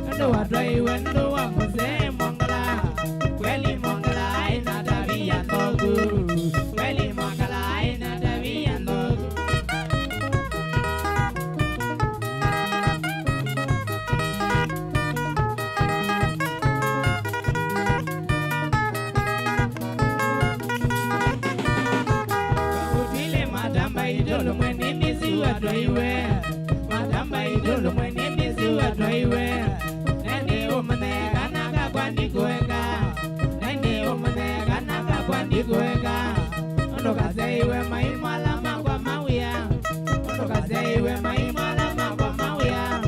and do a tray when do a Muse Mongala, Welly Mongala, Nadavi and Dogu, Welly Mongala, Nadavi and Dogu. Idolo mwenye mizi wa draiwe Madamba idolo mwenye mizi wa draiwe Nende umane kanaka kwa ndikueka Nende umane kanaka kwa ndikueka Ondo kaseiwe maimalama kwa mawia Ondo kaseiwe maimalama kwa mawia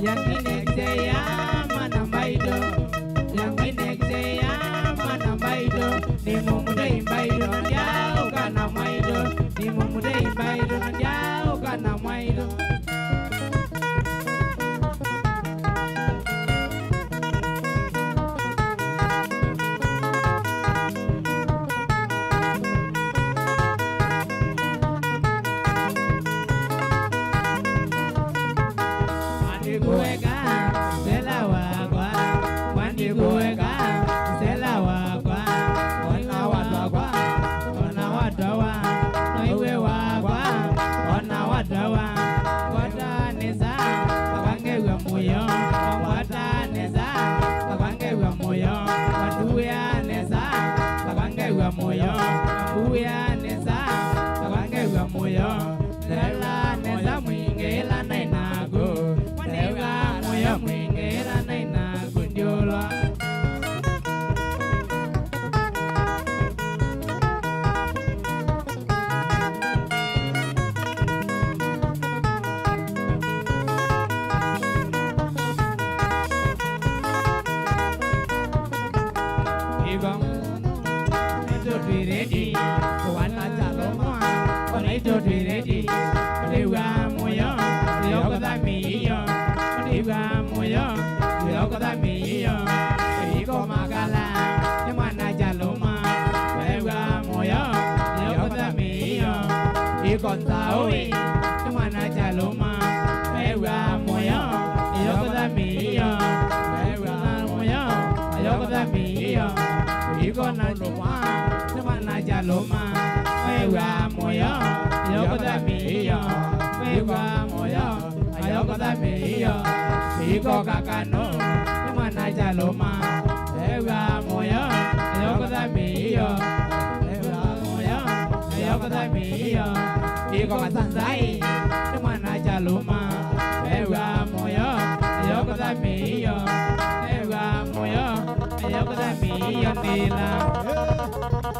Yangine kseya manambaido Yangine kseya manambaido Ni mumude imbaido Ndiao kana maido Ni mumude imbaido Ndiao kana maido Andikuweka Sela wakwa Wandikuweka Sela wakwa Ona watwa Ona watwa Noiwe wakwa Ona watwa Wataneza Wakangewe muyo Wataneza Wakangewe muyo Watuyaneza Wakangewe muyo Wakuyaneza Wakangewe muyo Sela neza mwingela nainago Waneva muyo mwingela nainago Ndiolwa Ready, Wana Jaloma, Onaito ready, Oliva Moyo, Yoga Mio, Oliva Moyo, Yoga Mio, Rico Magala, Yamana Jaloma, Eva Moyo, Yoga Mio, Icontaoi, Yamana Jaloma, Eva Moyo, Yoga Mio, Eva Moyo, Yoga Mio, Icona Loma. Mana jaloma, ewa moyo, yokoda miyo, ewa moyo, yokoda miyo, iko kakano, mana jaloma, ewa moyo, yokoda miyo, ewa moyo, yokoda miyo, iko kasanzai, mana jaloma, ewa moyo, yokoda miyo, ewa moyo, yokoda miyo nila.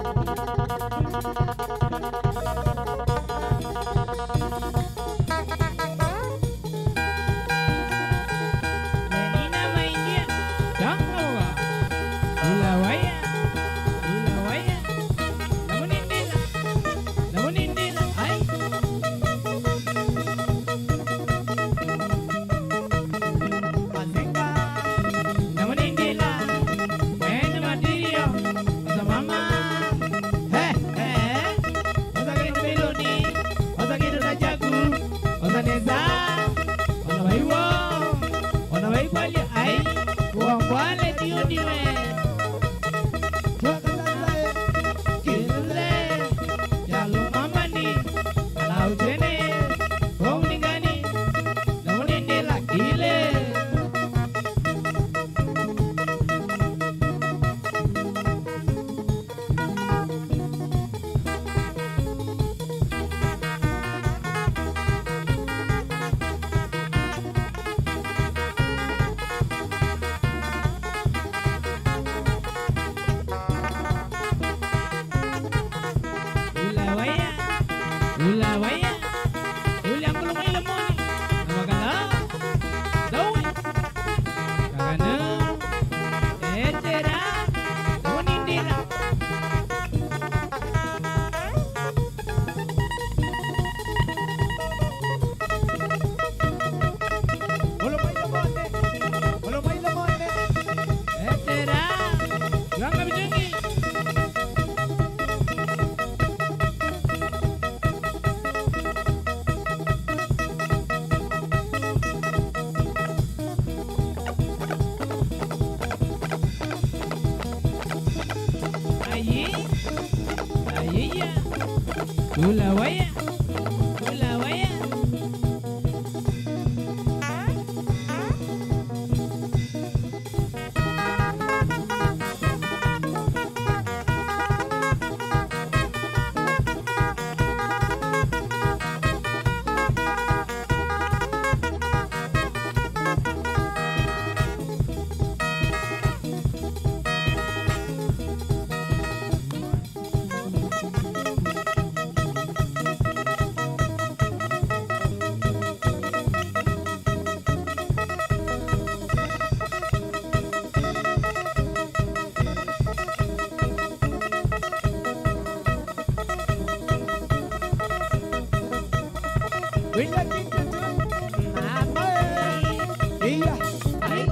Ulawaya. Ulawaya. Wila kita tu, mama, iya, ay.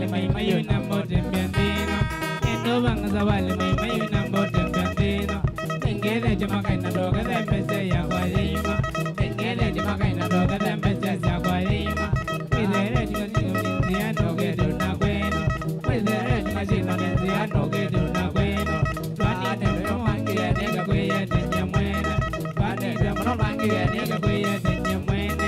zawali mai mayu nambo tembiandino endo banga zawali mai mayu nambo tembiandino tengele jama kaina doga dembese ya kwalima tengele jama kaina doga dembese ya kwalima wizere jika jino ninzia doge duna kweno wizere jika jino ninzia doge duna kweno twani demo wangi ya nega kweya tenya mwene twani demo wangi ya nega kweya tenya mwene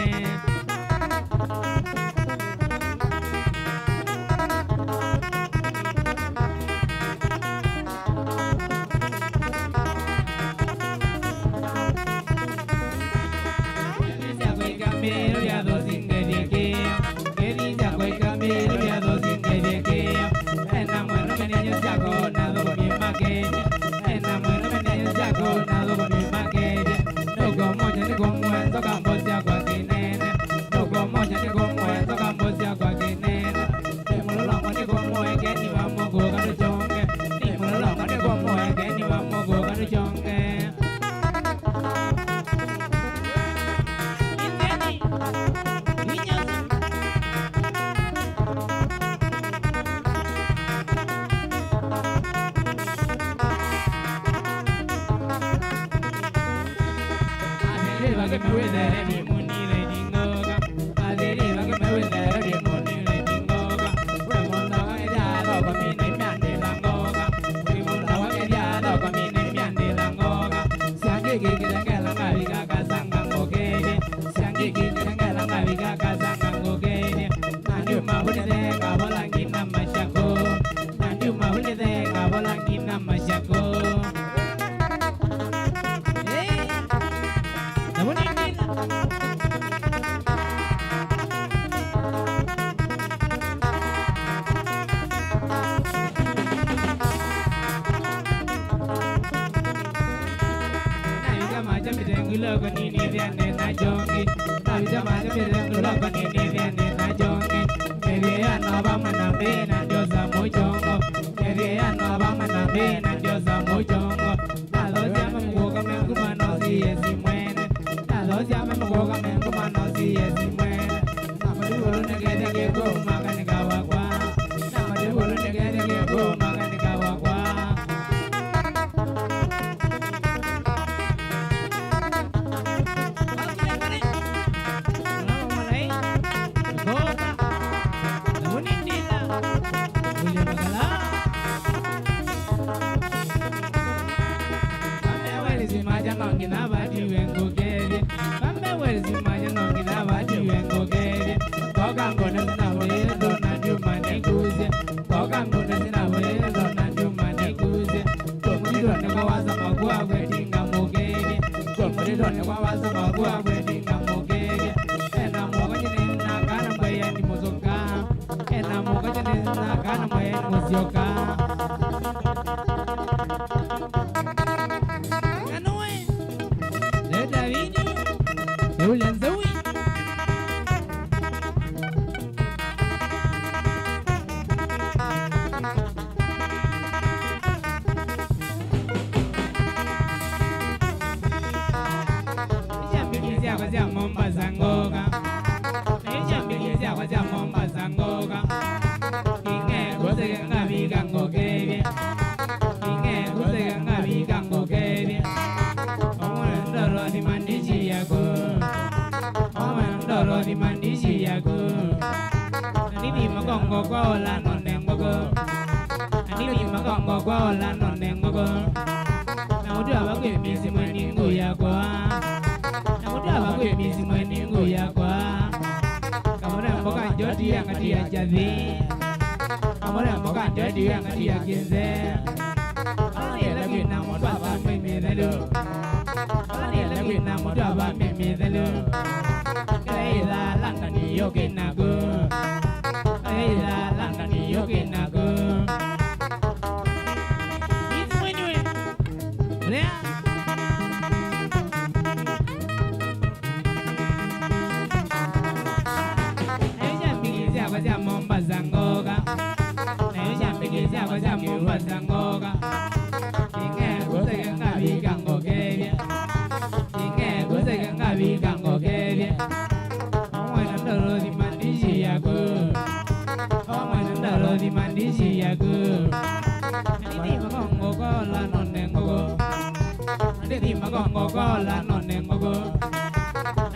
Kedi magongo kola none ngogo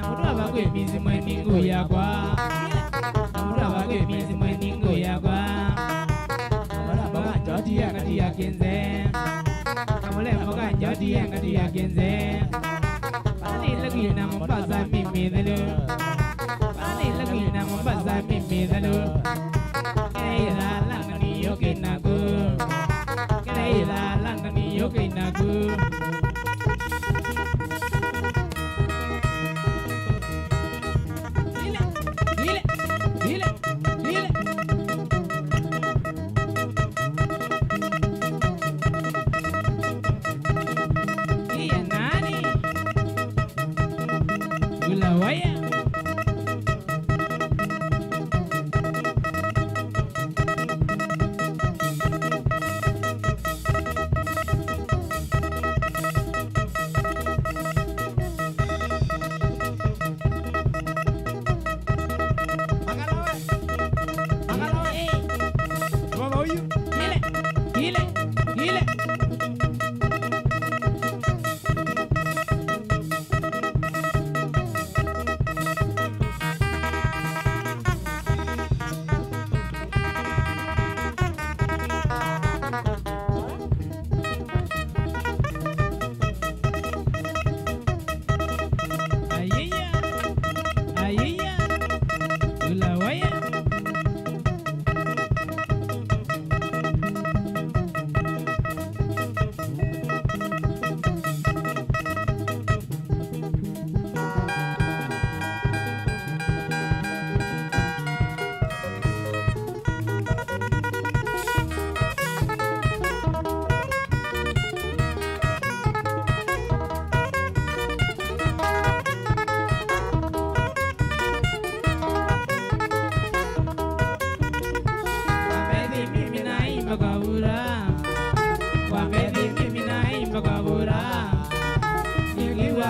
Namura bagwe mizi mweni nguya kwa Namura bagwe mizi mweni nguya kwa Namura baga jodi ya ngati ya kenze Namule baga jodi ya ngati ya kenze Pani lagi na mbaza mimi dalo Pani lagi na mbaza mimi dalo Kela langani yoke naku Kela langani yoke naku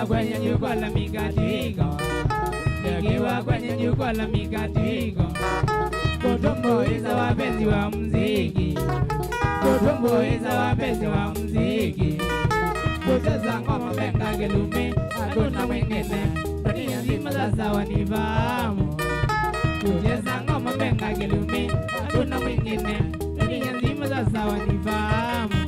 Kwenye jukwaa la mikatiko Nikiwa kwenye jukwaa la mikatiko Kutumbuiza wapenzi wa muziki Kutumbuiza wapenzi wa muziki Kucheza ngoma benga gelume Hakuna mwingine dunia nzima sasa wanifahamu Kucheza ngoma benga gelume Hakuna mwingine dunia nzima sasa wanifahamu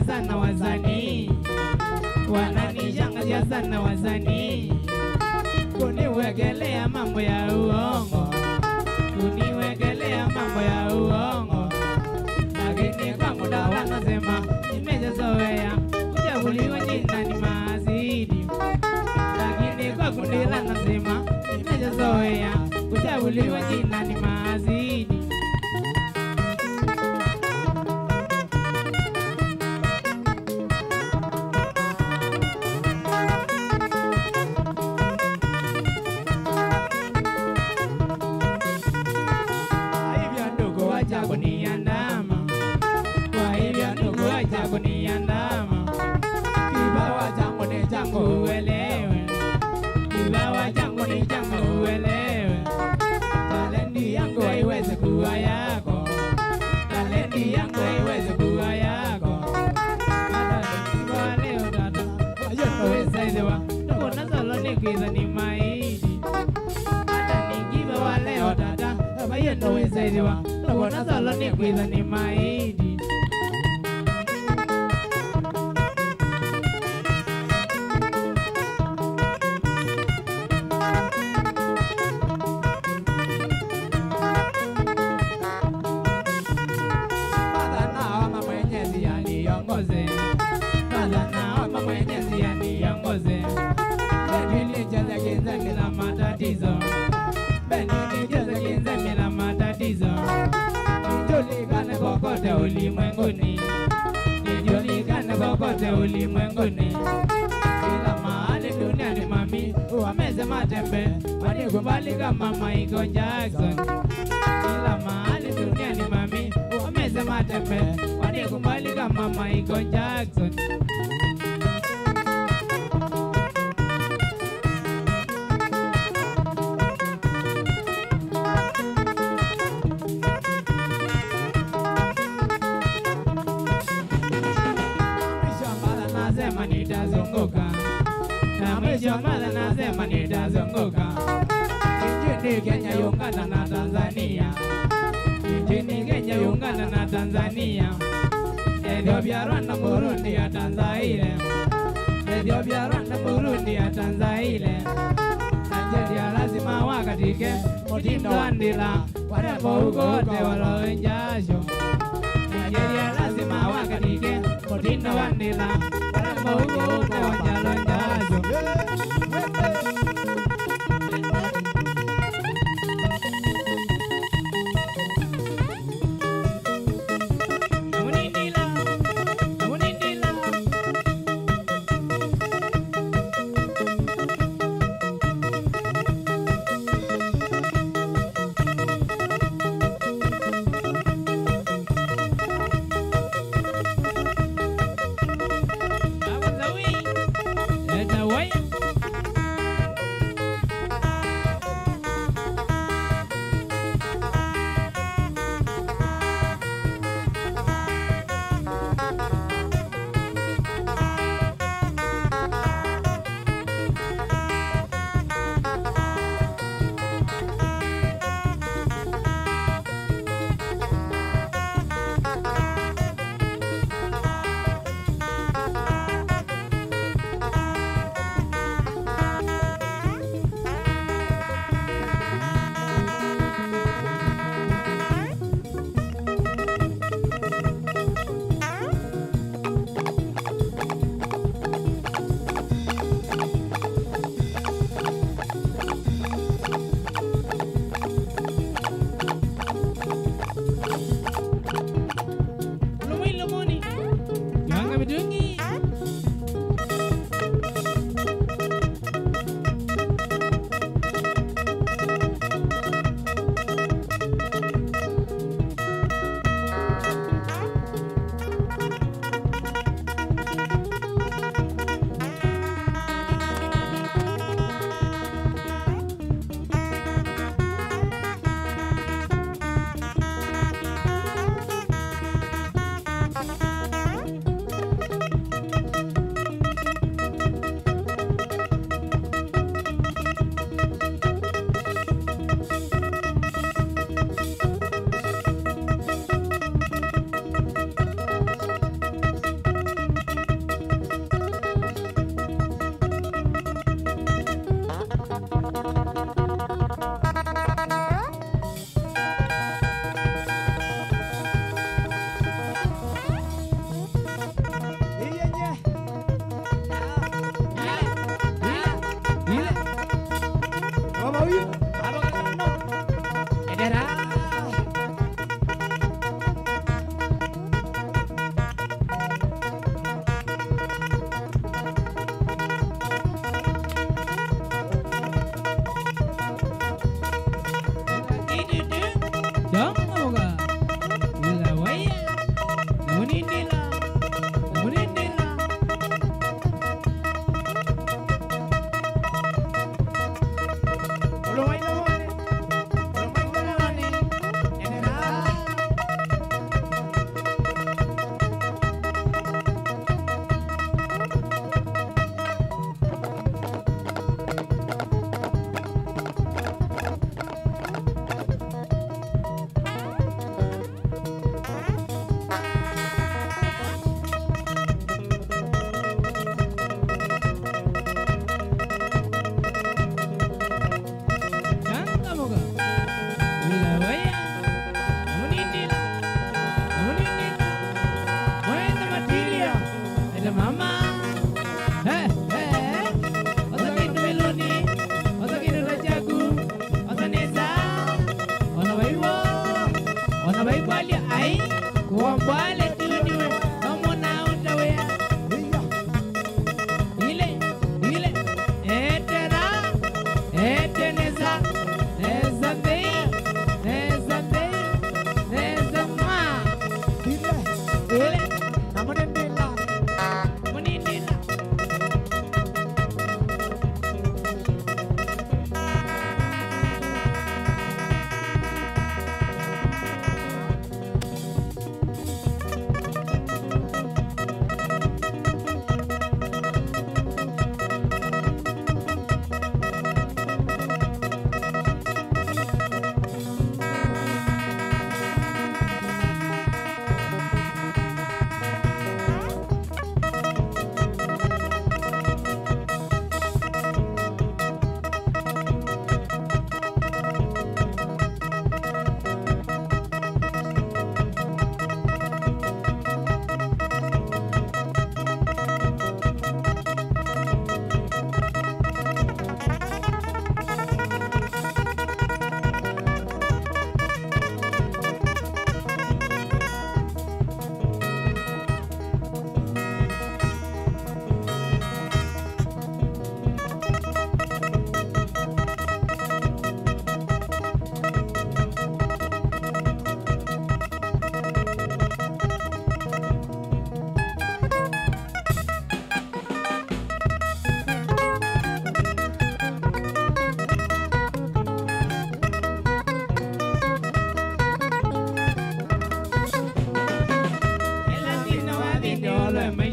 sana wasanii wananishangaza sana wasanii kuniwekelea mambo ya uongo kuniwekelea mambo ya uongo lakini kwa muda wanasema nimejazoea kuchaguliwa jina ni mazidi lakini kwa kundi lanasema nimejazoea kuchaguliwa jina ni mazidi kuniandama kibawa changu ni changu uelewe kibawa changu ni changu uelewe talenti yangu haiwezi kuwa yako talenti yangu haiwezi kuwa yako hata nikiwa leo dada ayotowezaidewa tokona solo nikiza ni maidi hata nikiwa leo dada ayotowezaidewa tokona solo nikiza ni maidi kokote ulimwenguni, nijulikane kokote ulimwenguni, kila mahali duniani mami wamesema tembe, wanikubali kama Michael Jackson, kila mahali duniani sema tembe wanikubali kama Michael Jackson. Nasema nitazunguka na mwisho mara nasema nitazunguka nchini Kenya, Uganda na Tanzania, nchini Kenya, Uganda na Tanzania, Ethiopia, Rwanda, Burundi ya Tanzania, Ethiopia, Rwanda, Burundi ya Tanzania, Nigeria lazima wakatike mutindo wa ndila warembo huko wote walowe jasho. Nigeria lazima wakatike mutindo wa ndila warembo huko wote walowe jasho.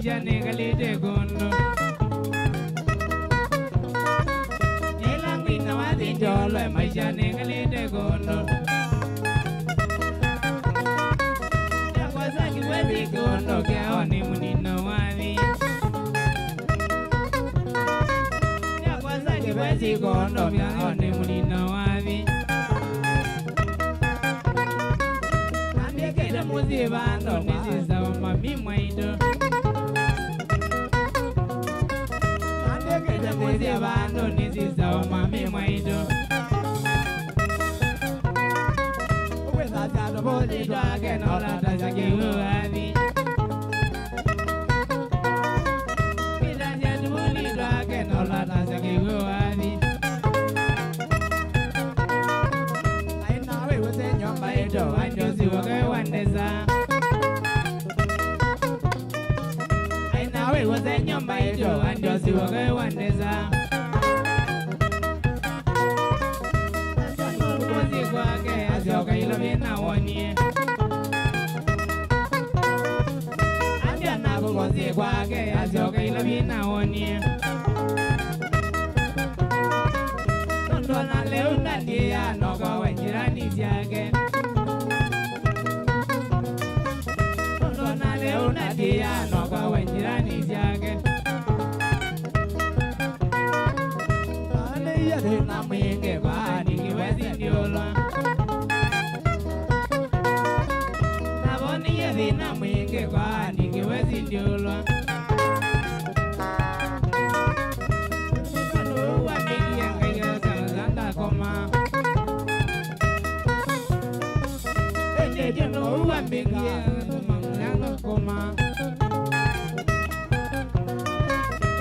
maisha nikalite kondo Nila ngwina wazi njolo maisha nikalite kondo Yakwasa kiwezi kondo kia ni munino wazi Yakwasa kiwezi kondo kia ni munino wazi Andekete muzi bando nisiza mami mwaido Andekete muzi bando nisiza mami mwaido Uwe sasa dobozi dwake nola tasaki uwazi Kidansia tubuli dwake nola tasaki uwazi Ainawe wase nyomba edo anjosi wake wandeza Ainawe wase nyomba edo anjosi wake wandeza Kukozi kwake asioka ilo vina wonye Anjana kukozi kwake asioka ilo vina wonye Tondona leo nandia noka wajirani ziyake Tondona leo nandia noka wajirani ziyake Ane yade na mwinge kwa nikiwezi ndiolwa Naboni yade na mwinge kwa nikiwezi ndiolwa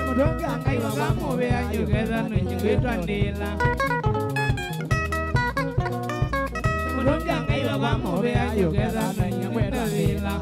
Mudonga ngai wakamu bea yugeza nujigwitwa ndila Mudonga ngai wakamu bea yugeza nujigwitwa ndila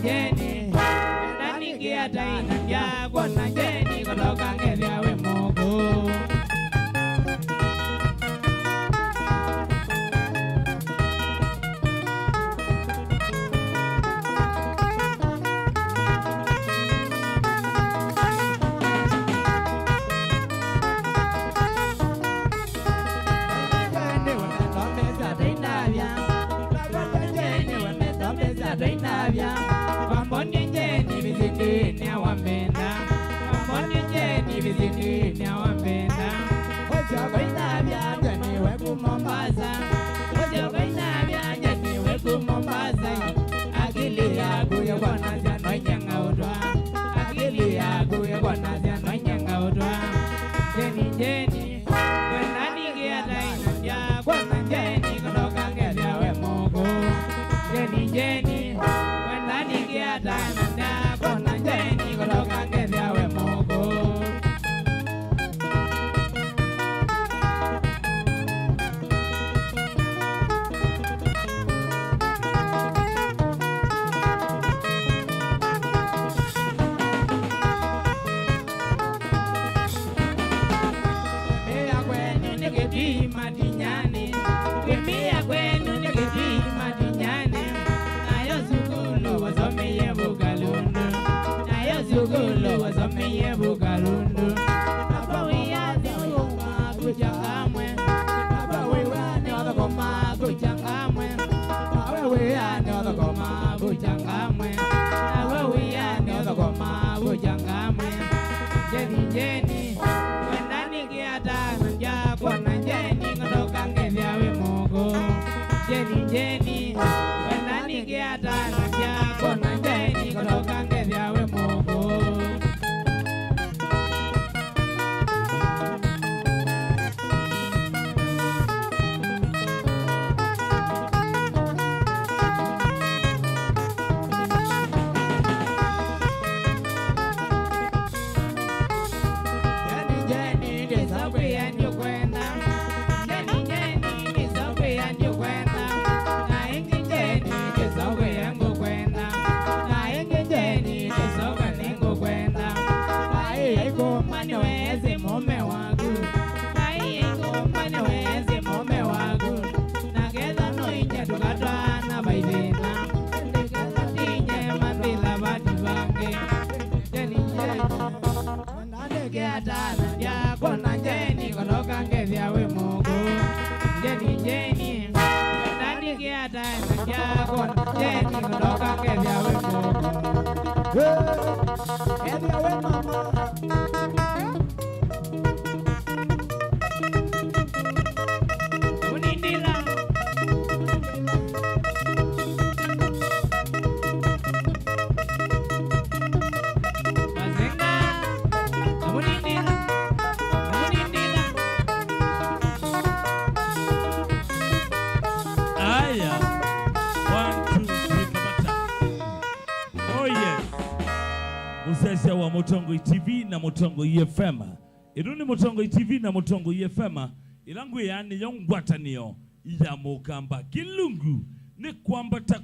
jeni ndani kia taina ya kona jeni kutoka ngethia we Mungu Usesa wa Mutongo TV na Mutongo FM. Iruni Mutongo TV na Mutongo FM. Ilangu yani yongwataniyo ya mukamba kilungu ni kwambata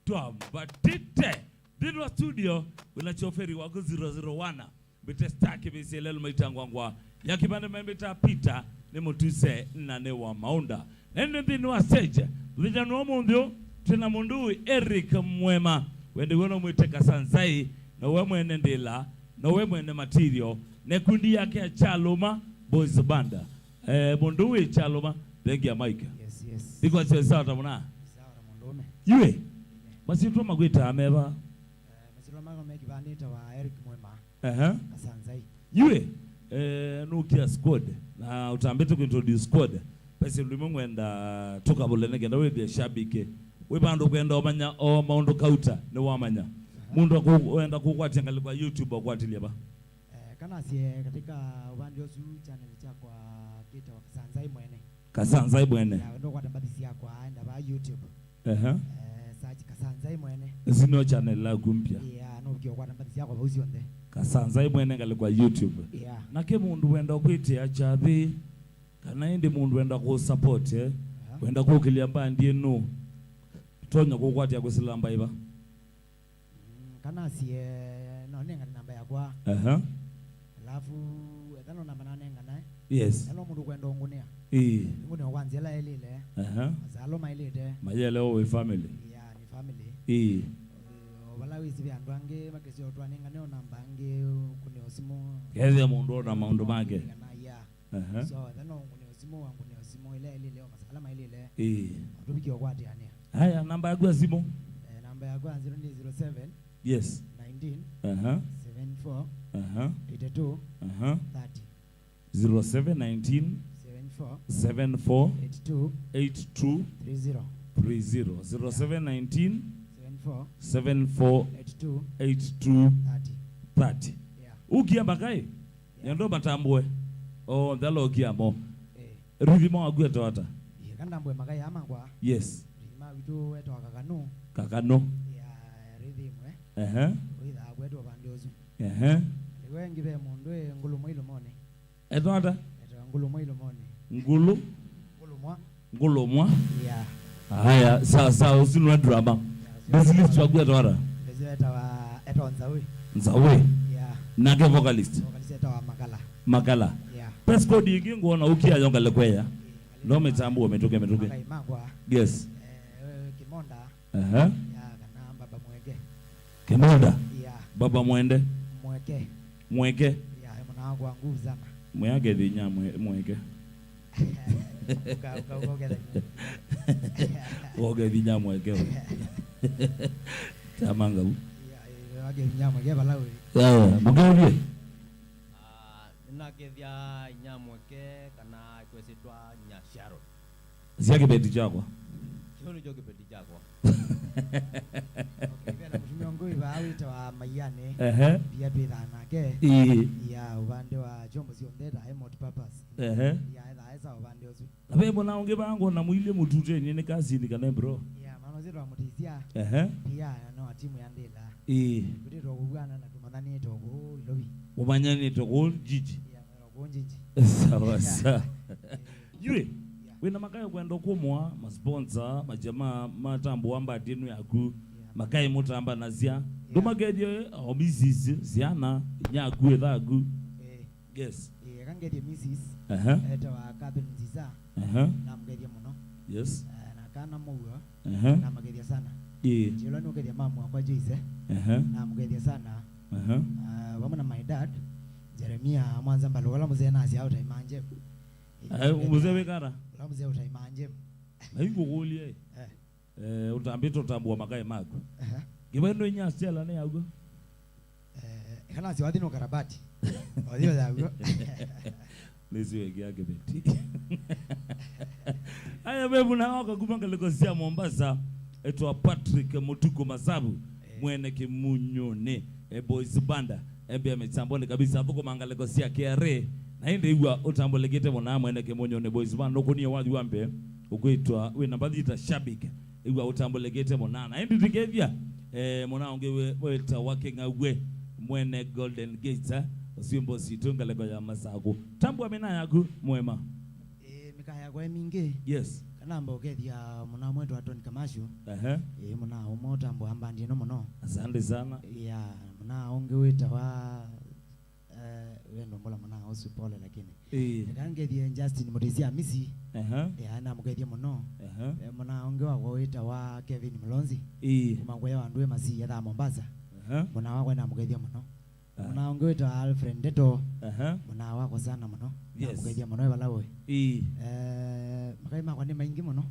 twambatite Dino studio wila choferi wako 001 Betestaki BCLL maitangwangwa ya kipande membeta pita ni motuse na ne wa maunda nende dino wa stage vijana mundio tuna mundu Eric Mwema wende wono mwite Kasanzai na wemwe nendela na wemwe ne material ne kundi yake ya Chaloma Boys Banda mundu Chaloma dengi ya Mike yes iko sawa tamuna sawa mundume yue masitwa magwita ameba masitwa magome kibandita wa Eric Mwema Kasanzai yue nukia squad na utambete kuintroduce squad pese ulimwengu enda toka bolene genda we dia shabike we bando kwenda omanya o maundo kauta ne wamanya mundu kwenda kukwati angali kwa YouTube akwatilia ba kana sie katika ubandi osu channel cha kwa kita wa Kasanzai mwene ya ndo kwa tabadisi ya kwa enda ba YouTube search Kasanzai mwene zino channel la kumpya ya no kyo kwa tabadisi ya kwa usi onde Kasanzai mwene ngali kwa YouTube nake mundu wenda kwiti achathi kana indi mundu wenda ku support wenda kukilia mbandi no tonya kukwati akusilamba iba kana sie no nenga namba yakwa alafu etano namba nanenga nae yes elo mundu kwenda ngunia ngune kwanzela elile azalo mailete mayele we family ya ni family wala wizi byandu ange makesi otwanenga ne namba ange kune osimo keze mundu na maundu make so then ngune osimo ile leo masala mailele ndubikio kwati ania haya namba yako simu namba yako 007 yes 19 74 82 30 0719 74 82 30 0719 74 82 30 ukiamba kai yando matambwe ndalo ukiamo rithimo agweta wata kandambwe makai amangwa yes rithima witu weto kakano ya rithimwe witha agweto bandozu wengi be mundu ngulumo ilomone etwata ngulumo ilomone ngulumwa ya haya sasa usinwa drama basically twagweta wata bezeta wa etonzawe nzawe ya nake vocalist wa makala ya press code ingi ngona ukia yonga lekweya ndo metambu umetoke yes kimonda ya kana baba mweke kimonda ya baba mwende mweke ya mwana wangu nguvu sana mweke dinya mweke oge dinya mweke tamanga u ya oge dinya mweke balawe mugawie nakethia nyamweke kana kwesitwa nyasharo ziake beti chakwa kihono joge beti chakwa okay kutumia ngoi bawita wa mayane pia bidhana ke ya upande wa jombo sio ndeta multi-purpose ya eza upande ozu abe bona unge bango na mwile mutute nyene kazi ni kana bro ya mano zero amutisia pia no timu ya ndela kuti tokubwana na tumanani toko lobi umanyani toko jiji ya mero jiji sawa sawa yule wena makaya kwenda kumwa masponsor majamaa matambo amba dinu yaku makai mutamba nazia ndo mageje omizizi ziana nyaku ethagu yes kangeje misis eta wa cabin ziza na mgeje muno yes na kana muwa na mgeje sana jilo ni mgeje mamu kwa Joyce na mgeje sana wamana my dad Jeremia mwanza mbalo wala mzee nazi au taimanje mzee wekara wala mzee utaimanje aingo golie utambito tambua makai mako gibendo nya stela ne yago kana si wadino karabati wadio yago nisiwe yake beti aya bebu na waka kumanga lekosia Mombasa etwa Patrick Mutuko Masabu mwene kimunyone boys banda ebe ametambole kabisa hapo kumanga lekosia KRA na inde iwa utambolegete mona mwene kimunyone boys banda okunie wadi wambe ukwitwa we nambadita shabika iwa utambolegete mona na inde tikevya mona ongewe weta wake ngagwe mwene Golden Gates usimbo situnga lego ya Masaku tambu amena yagu mwema mikaya kwa mingi yes kanamba okethia muna mwetu Atoni Kamashu muna umota mbo amba ndino muno asante sana ya muna onge wita wa wendo mbola muna osu pole lakini kangethia Justin Mutisia misi ya na mukethia muno muna onge wa wita wa Kevin Mlonzi mangwe ya ndwe masi ya Mombasa muna wa na mukethia muno muna onge wita Alfred Deto muna wako sana muno yes mukethia muno balawe makai makwa ni maingi muno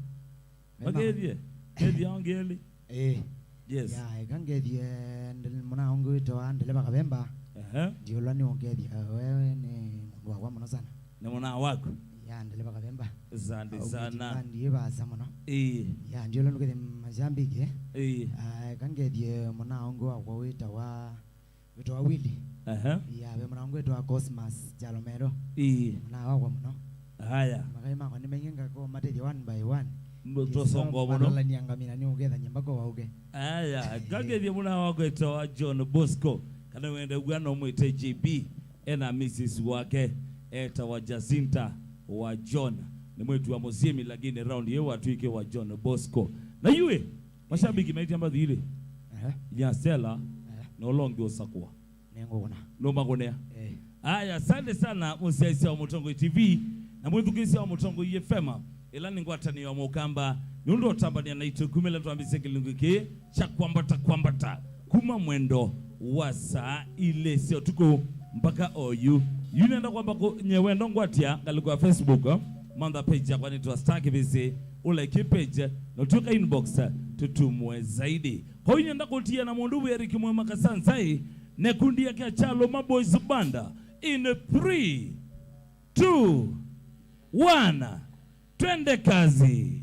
magethie kethia ongeli yes ya kangethie muna onge wita ndele bakabemba ndio lani ongethia wewe ni mundu wakwa muno sana na muna wako ya ndele bakabemba asante sana ndiye baza muno ya ndio lani ngethia Mozambique kangethie muna onge wakwa wita wa Willy ya we muna onge wita Cosmas Jalomero muna wakwa muno haya makai makwa ni mengenga ko mateje one by one mto songo muno la niangamina ni ugetha nyambako wauge haya kangethie muna wako ito John Bosco kana wende gwana mwite JB ena Mrs wake eta wa Jacinta wa John ni mwetu wa Mosiemi lakini round yeye watuike wa John Bosco na yue mashabiki maiti amba dhile ya sela no longi osakwa nengona no magonea aya asante sana musiaisi wa Mutongo TV na mwithukisi wa Mutongo FM ila ningwatani wa mukamba nundo tambania na itukumela tuambise kilunguki cha kwambata kuma mwendo wa saa ile sio tuko mpaka oyu yunenda kwamba nyewendo ngwatia ngalikwa Facebook manda page ya kwani tuwa Star KBC ulike page na tuka inbox tutumwe zaidi kwa hiyo nenda kutia na mundubu Eric Mwema Kasansai nekundi ya Kiachalo Maboys Banda in 3 2 1 twende kazi.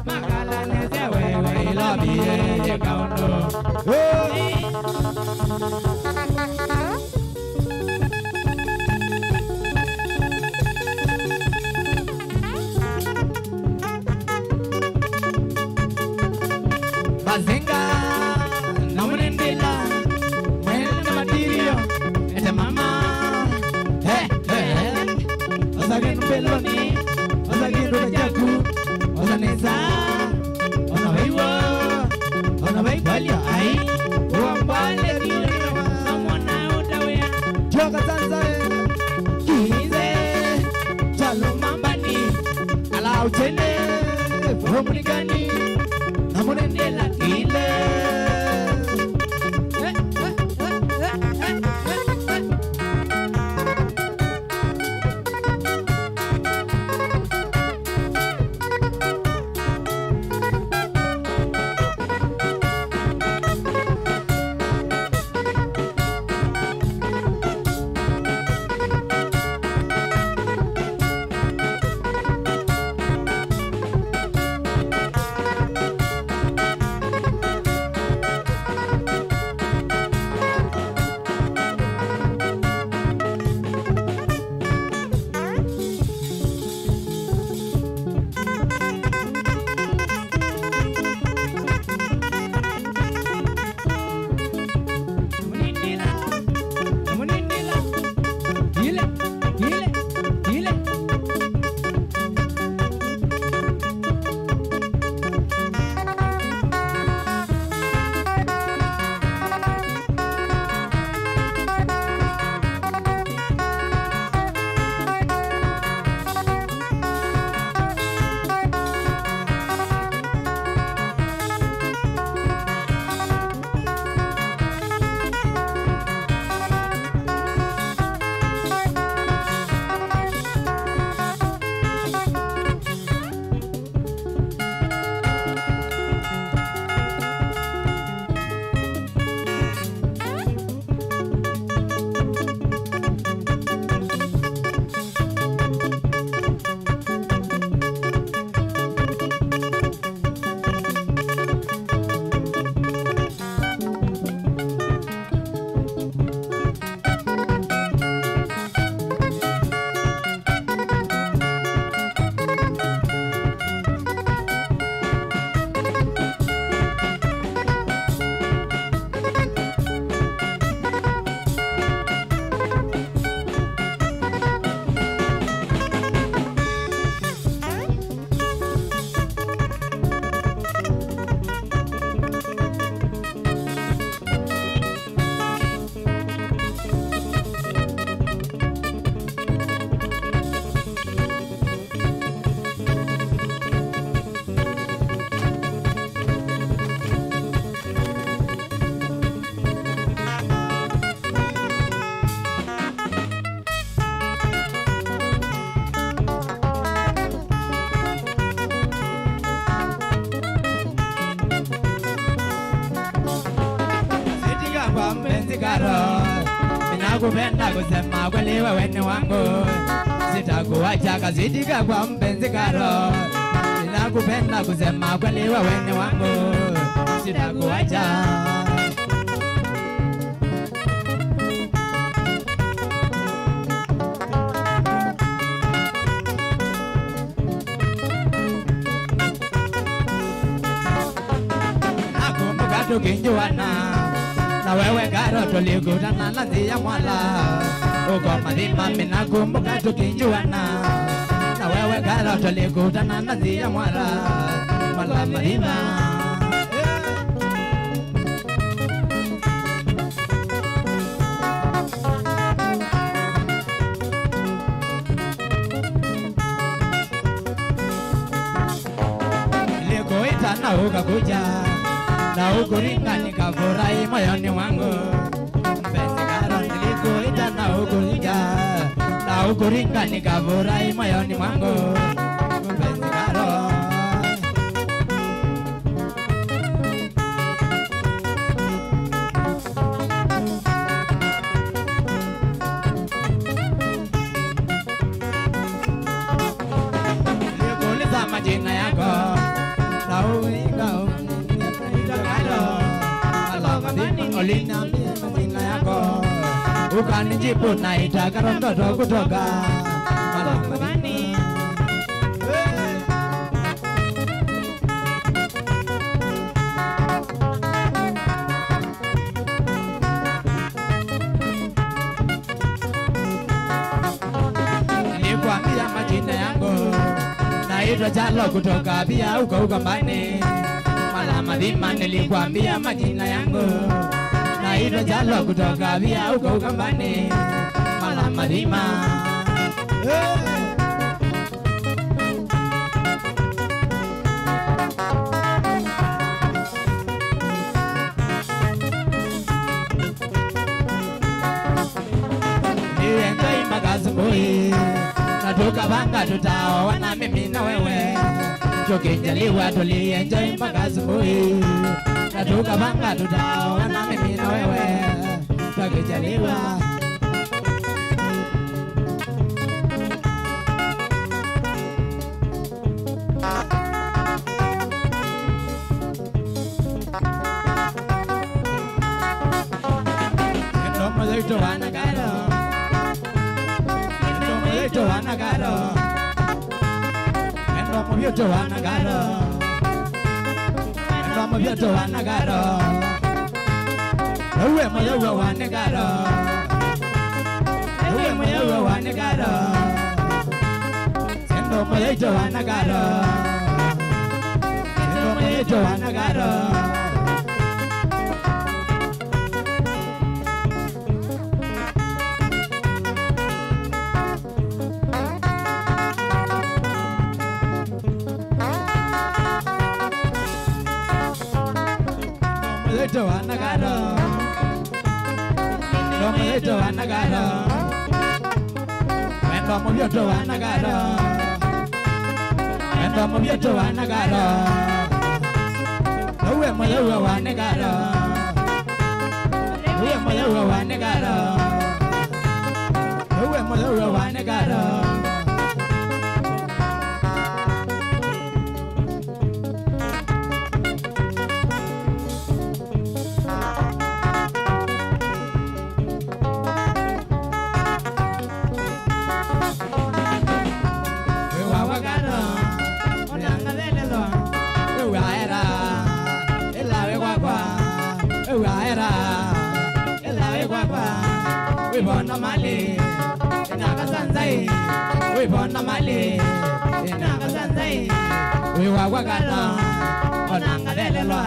Magala biye kaundo. Bazinga namunendela mwende matirio ete mama ozagenu peloni ozagenu jaku ozaneza ona waikwalio ai uambale kilo namona utawea joka tanzae kize chalo mambani ala utene fomrigani namunendela kile Nakupenda kusema kweli wewe ni wangu, sitakuacha kazitika kwa mpenzi karo. Nakupenda kusema kweli wewe ni wangu, sitakuacha. Nakumbuka tukijuana na wewe karo, tulikutana na njia mwala uko Madima. Mimi nakumbuka tukijuana na wewe karo, tulikutana na njia mwala Madima. Nilikuita na ukakuja na ukuringa nikafurahi moyoni mwangu. Mpenzi karo, nilikuita na ukuringa na ukuringa nikafurahi moyoni mwangu. Mpenzi karo, nilikuuliza majina yako na ukuringa ukanijibu naitaka mtoto kutoka Malamadhima. Nilikwambia majina yangu naitwa Jalo kutoka pia uko Ukambani Malamadhima. Nilikwambia majina yangu naitwa Jalo kutoka pia uko Ukambani Malamadhima. Nienjoy magazumui natoka banga tutaoana mimi na wewe tukijaliwa tulienjoy magazumui natoka banga tutaoana mimi na wewe tukijaliwa. Ito wanagaro, ito wanagaro, endo movito wanagaro, endo movito wanagaro, uwe moyo wanagaro, uwe moyo wanagaro, endo movito wanagaro, endo movito wanagaro. Ito wanagaro, ito wanagaro, endo movito wanagaro, endo movito wanagaro, uwe moyo wanagaro, uwe moyo wanagaro, uwe moyo wanagaro. We born a Mali, in Agasanzai. We born a Mali, in Agasanzai. We were Wagana, on Angalella.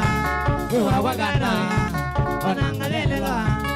We were Wagana, on Angalella.